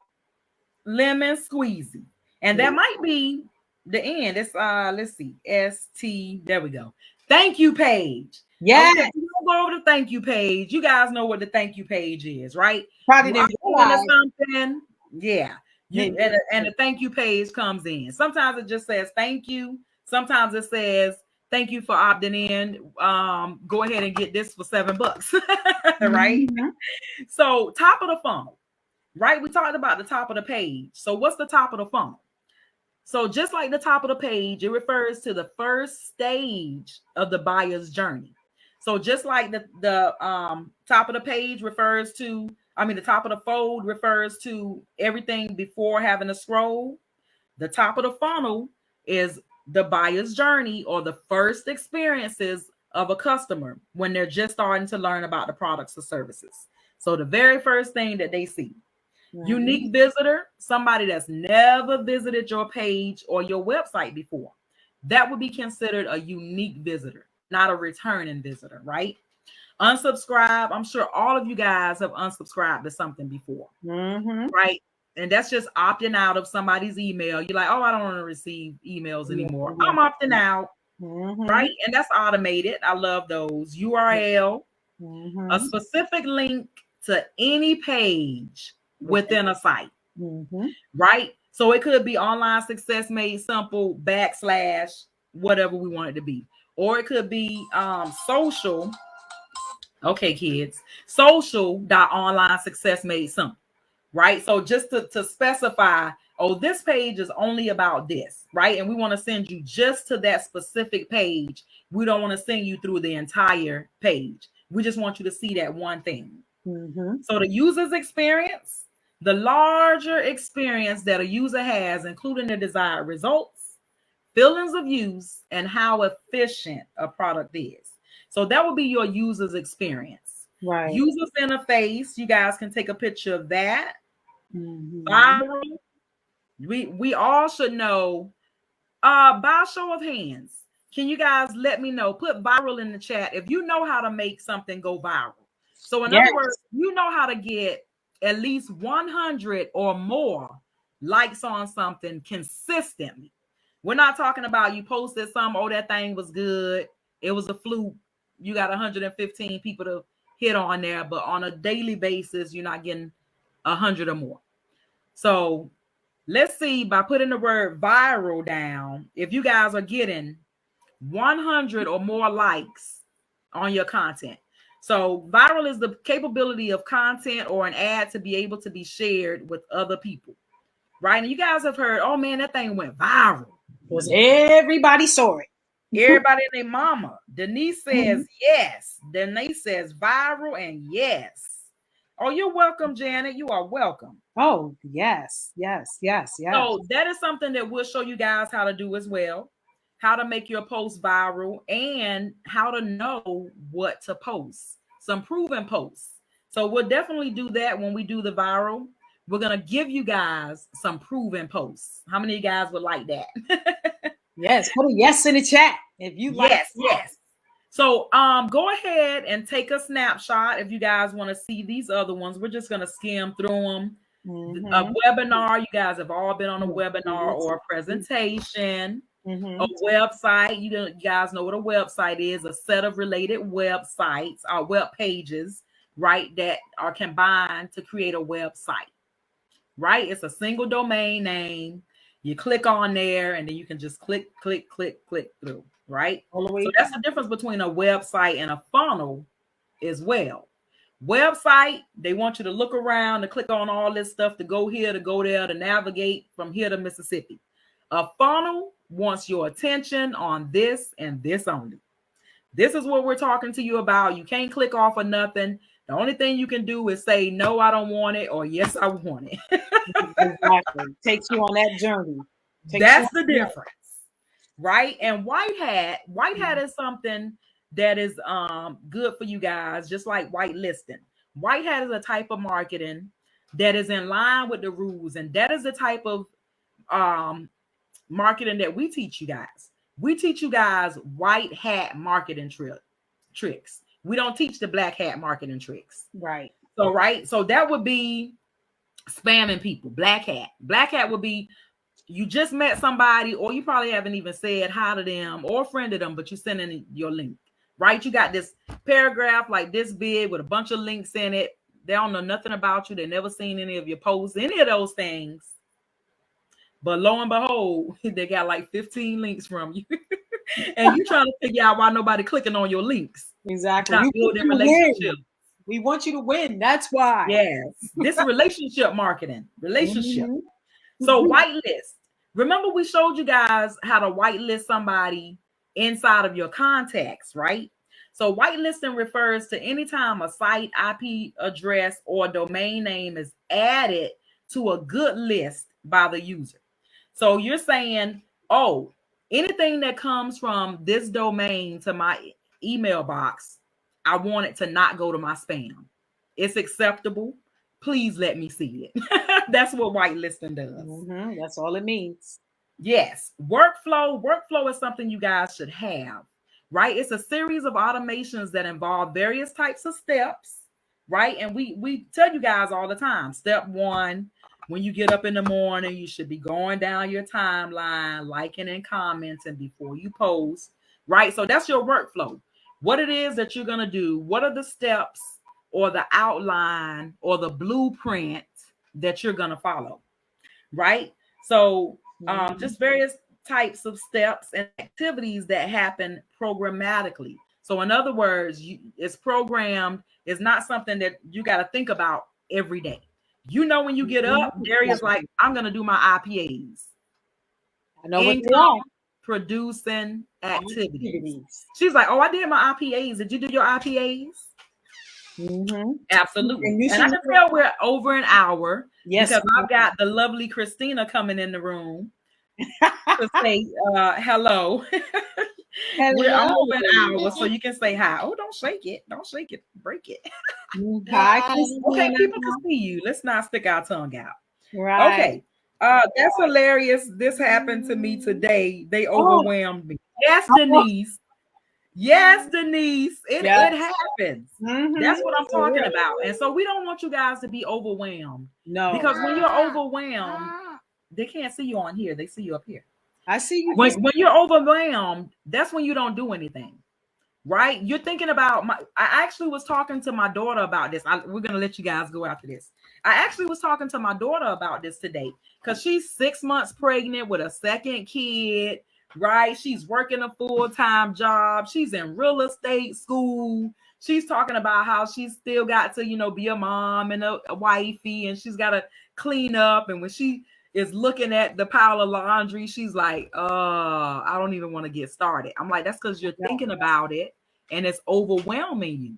Speaker 2: Lemon squeezy. And that might be the end. It's let's see. ST. There we go. Thank you page.
Speaker 1: Yeah.
Speaker 2: Okay, we don't go over the thank you page. You guys know what the thank you page is, right?
Speaker 1: Probably didn't realize.
Speaker 2: Something. Yeah. And the thank you page comes in. Sometimes it just says thank you. Sometimes it says thank you for opting in. Go ahead and get this for $7, right?
Speaker 1: Mm-hmm.
Speaker 2: So top of the funnel, right? We talked about the top of the page. So what's the top of the funnel? So just like the top of the page, it refers to the first stage of the buyer's journey. So just like the top of the page refers to, the top of the fold refers to everything before having to scroll. The top of the funnel is the buyer's journey or the first experiences of a customer when they're just starting to learn about the products or services. So the very first thing that they see. Unique visitor, somebody that's never visited your page or your website before. That would be considered a unique visitor, not a returning visitor, right? Unsubscribe. I'm sure all of you guys have unsubscribed to something before, right? And that's just opting out of somebody's email. You're like, oh, I don't want to receive emails anymore. I'm opting out, right? And that's automated. I love those. URL, a specific link to any page within a site, right? So it could be online success made simple / whatever we want it to be, or it could be social. Okay, kids, social.online success made simple, right? So just to specify, oh, this page is only about this, right? And we want to send you just to that specific page. We don't want to send you through the entire page. We just want you to see that one thing. So the user's experience, the larger experience that a user has, including the desired results, feelings of use, and how efficient a product is. So that would be your user's experience.
Speaker 1: Right.
Speaker 2: User's interface, you guys can take a picture of that. Viral. We all should know. By show of hands, can you guys let me know? Put viral in the chat if you know how to make something go viral. So in other words, you know how to get at least 100 or more likes on something consistently. We're not talking about you posted something, oh, that thing was good, it was a fluke, you got 115 people to hit on there, but on a daily basis, you're not getting 100 or more. So let's see, by putting the word viral down, if you guys are getting 100 or more likes on your content. So viral is the capability of content or an ad to be able to be shared with other people, right? And you guys have heard, oh man, that thing went viral.
Speaker 1: Because everybody saw it.
Speaker 2: Everybody and their mama. Denise says yes. Denise says viral and yes. Oh, you're welcome, Janet. You are welcome.
Speaker 1: Oh, yes. So
Speaker 2: that is something that we'll show you guys how to do as well. How to make your post viral and how to know what to post. Some proven posts. So we'll definitely do that when we do the viral. We're going to give you guys some proven posts. How many of you guys would like that?
Speaker 1: Yes, put a yes in the chat if you like.
Speaker 2: Yes. So go ahead and take a snapshot if you guys want to see these other ones. We're just going to skim through them. A webinar. You guys have all been on a webinar or a presentation. A website. You guys know what a website is. A set of related websites or web pages, right, that are combined to create a website, right? It's a single domain name. You click on there and then you can just click through, right? So that's the difference between a website and a funnel as well. Website, they want you to look around, to click on all this stuff, to go here, to go there, to navigate from here to Mississippi. A funnel wants your attention on this and this only. This is what we're talking to you about. You can't click off of nothing. The only thing you can do is say, no, I don't want it, or yes, I want it.
Speaker 1: Exactly. Takes you on that journey.
Speaker 2: That's the difference, right? And white hat is something that is good for you guys, just like whitelisting. White hat is a type of marketing that is in line with the rules, and that is the type of marketing that we teach you guys. We teach you guys white hat marketing tricks. We don't teach the black hat marketing tricks.
Speaker 1: Right.
Speaker 2: So, right. So that would be spamming people. Black hat. Black hat would be you just met somebody, or you probably haven't even said hi to them or friended them, but you send in your link, right? You got this paragraph like this big with a bunch of links in it. They don't know nothing about you. They never seen any of your posts, any of those things. But lo and behold, they got like 15 links from you. And you trying to figure out why nobody clicking on your links.
Speaker 1: Exactly.
Speaker 2: Not building relationships.
Speaker 1: We want you to win. That's why.
Speaker 2: Yes. This relationship marketing. Relationship. So whitelist. Remember we showed you guys how to whitelist somebody inside of your contacts, right? So whitelisting refers to any time a site, IP address, or domain name is added to a good list by the user. So you're saying, oh, anything that comes from this domain to my email box, I want it to not go to my spam. It's acceptable. Please let me see it. That's what whitelisting does.
Speaker 1: That's all it means.
Speaker 2: Yes. Workflow. Workflow is something you guys should have, right? It's a series of automations that involve various types of steps, right? And we tell you guys all the time. Step 1, when you get up in the morning, you should be going down your timeline, liking and commenting before you post, right? So that's your workflow. What it is that you're going to do, what are the steps or the outline or the blueprint that you're going to follow, right? So just various types of steps and activities that happen programmatically. So in other words, it's programmed. It's not something that you got to think about every day. You know, when you get up, Daria's like, I'm going to do my IPAs.
Speaker 1: I know what they are.
Speaker 2: Producing activities. She's like, oh, I did my IPAs. Did you do your IPAs? Absolutely. And I can tell we're over an hour. Yes, because I've got the lovely Christina coming in the room to say hello. Hello. I'm over an hour, so you can say hi. Oh, don't shake it. Don't shake it. Break it.
Speaker 1: Hi,
Speaker 2: okay, people can see you. Let's not stick our tongue out.
Speaker 1: Right.
Speaker 2: Okay. That's hilarious. This happened to me today. They overwhelmed me. Yes, Denise. Yes, Denise. It happens. That's what I'm talking about. And so we don't want you guys to be overwhelmed.
Speaker 1: No.
Speaker 2: Because when you're overwhelmed, they can't see you on here. They see you up here.
Speaker 1: I see you.
Speaker 2: When you're overwhelmed, that's when you don't do anything. Right? You're thinking about I actually was talking to my daughter about this. We're going to let you guys go after this. I actually was talking to my daughter about this today because she's 6 months pregnant with a second kid, right? She's working a full-time job. She's in real estate school. She's talking about how she's still got to, be a mom and a wifey, and she's got to clean up. And when she is looking at the pile of laundry, she's like, I don't even want to get started. I'm like, that's because you're thinking about it and it's overwhelming you.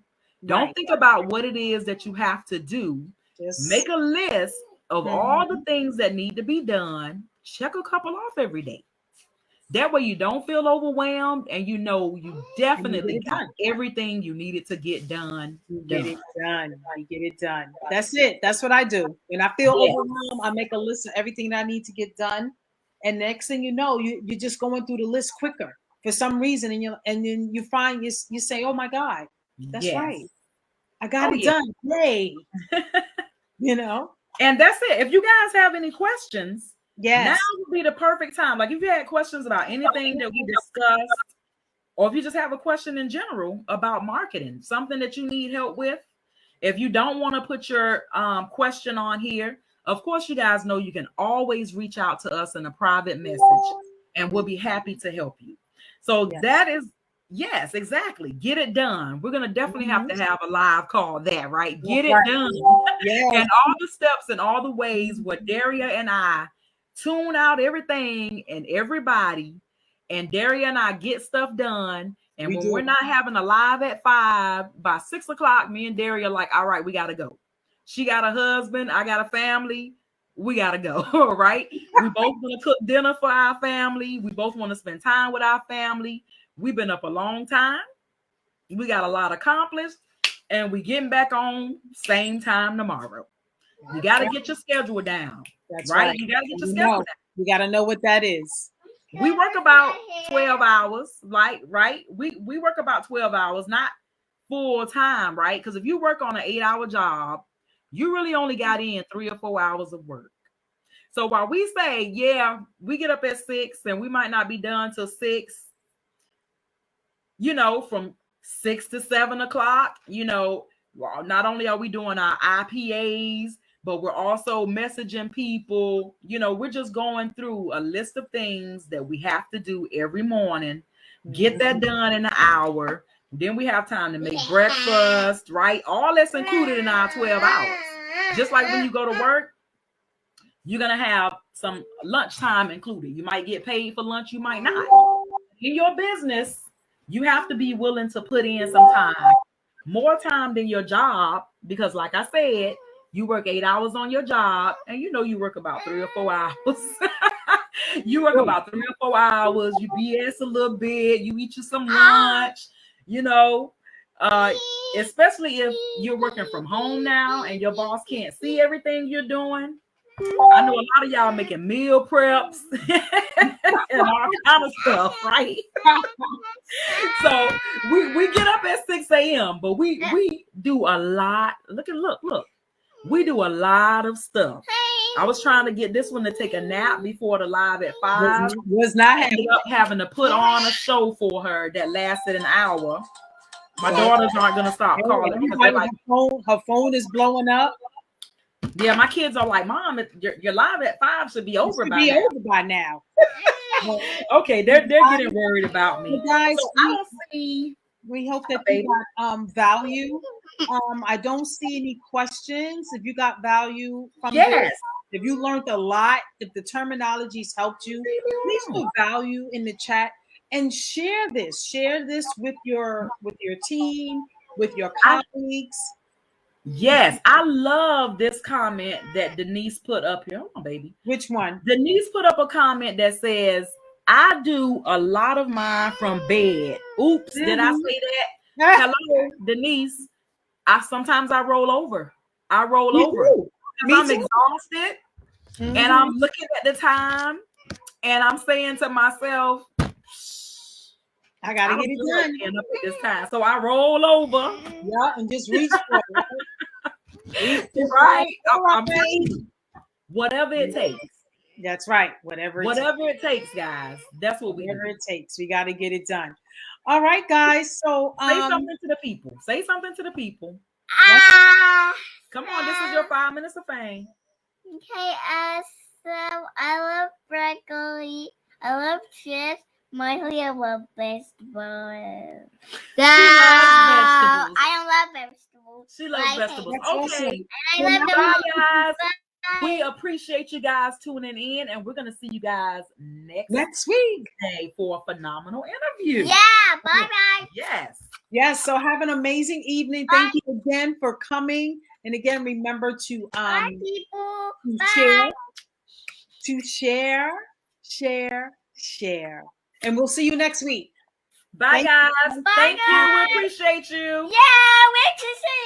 Speaker 2: Don't think about what it is that you have to do. Just make a list of all the things that need to be done. Check a couple off every day. That way you don't feel overwhelmed and you definitely got everything you needed to get done.
Speaker 1: You get it done. You get it done. That's it. That's what I do. When I feel overwhelmed, I make a list of everything that I need to get done. And next thing you know, you're just going through the list quicker for some reason. And then you find you say, oh my God, that's right. I got it done. Yay.
Speaker 2: And that's it. If you guys have any questions,
Speaker 1: yes,
Speaker 2: now would be the perfect time. Like if you had questions about anything that we discussed, or if you just have a question in general about marketing, something that you need help with, if you don't want to put your question on here, of course, you guys know you can always reach out to us in a private message and we'll be happy to help you. So that is, yes, exactly. Get it done. We're going to definitely have to have a live call there, right? Get it done. And all the steps and all the ways where Daria and I tune out everything and everybody, and Daria and I get stuff done. And when we're not having a live at 5, by 6 o'clock, me and Daria are like, all right, we got to go. She got a husband. I got a family. We got to go. Right? We both want to cook dinner for our family. We both want to spend time with our family. We've been up a long time. We got a lot accomplished, and we getting back on same time tomorrow. You got to get your schedule down.
Speaker 1: That's
Speaker 2: right. You got to get your schedule down.
Speaker 1: You got to know what that is.
Speaker 2: We work about 12 hours, right? We work about 12 hours, not full time, right? Because if you work on an 8-hour job You really only got in 3 or 4 hours of work. So while we say, yeah, we get up at 6 and we might not be done till 6, you know, from 6 to 7 o'clock, you know, not only are we doing our IPAs, but we're also messaging people. You know, we're just going through a list of things that we have to do every morning, get that done in an hour. Then we have time to make breakfast, right? All that's included in our 12 hours. Just like when you go to work, you're going to have some lunchtime included. You might get paid for lunch, you might not. In your business, you have to be willing to put in some time, more time than your job, because like I said, you work 8 hours on your job, and you know you work about 3 or 4 hours. You work about 3 or 4 hours, you BS a little bit, you eat you some lunch, you know, especially if you're working from home now and your boss can't see everything you're doing. I know a lot of y'all making meal preps and all kind of stuff, right? So we get up at 6 a.m., but we do a lot. Look. We do a lot of stuff. I was trying to get this one to take a nap before the live at 5.
Speaker 1: Was not
Speaker 2: having to put on a show for her that lasted an hour. My daughters aren't gonna stop calling because they're like,
Speaker 1: her phone is blowing up.
Speaker 2: Yeah, my kids are like, Mom, your live at 5 should be over
Speaker 1: by now.
Speaker 2: Okay, they're getting worried about me.
Speaker 1: Guys,
Speaker 2: so
Speaker 1: we hope that you got value. I don't see any questions. If you got value from this, if you learned a lot, if the terminologies helped you, please put value in the chat and share this. Share this with your team, with your colleagues.
Speaker 2: Yes, I love this comment that Denise put up here. Hold on, baby.
Speaker 1: Which one?
Speaker 2: Denise put up a comment that says, I do a lot of mine from bed. Oops, did I say that? Hello, Denise. Sometimes I roll over. Because I'm exhausted and I'm looking at the time and I'm saying to myself,
Speaker 1: I gotta get it done
Speaker 2: up at this time. So I roll over.
Speaker 1: Yeah, and just reach for it.
Speaker 2: Right. Whatever it takes.
Speaker 1: That's right. Whatever
Speaker 2: it takes, guys. That's what
Speaker 1: whatever it takes. We got to get it done. All right, guys. So
Speaker 2: say something to the people. Come on, this is your 5 minutes of fame.
Speaker 3: Okay, so I love broccoli. I love chips. Mostly I love vegetables. I don't love vegetables.
Speaker 2: She loves vegetables. Okay.
Speaker 3: And I love
Speaker 2: bye, guys. We appreciate you guys tuning in, and we're going to see you guys next week for a phenomenal interview.
Speaker 3: Yeah, bye-bye.
Speaker 2: Yes.
Speaker 1: So have an amazing evening. Thank you again for coming. And again, remember to share. And we'll see you next week.
Speaker 2: Bye, guys. Thank you. We appreciate you.
Speaker 3: Yeah, we appreciate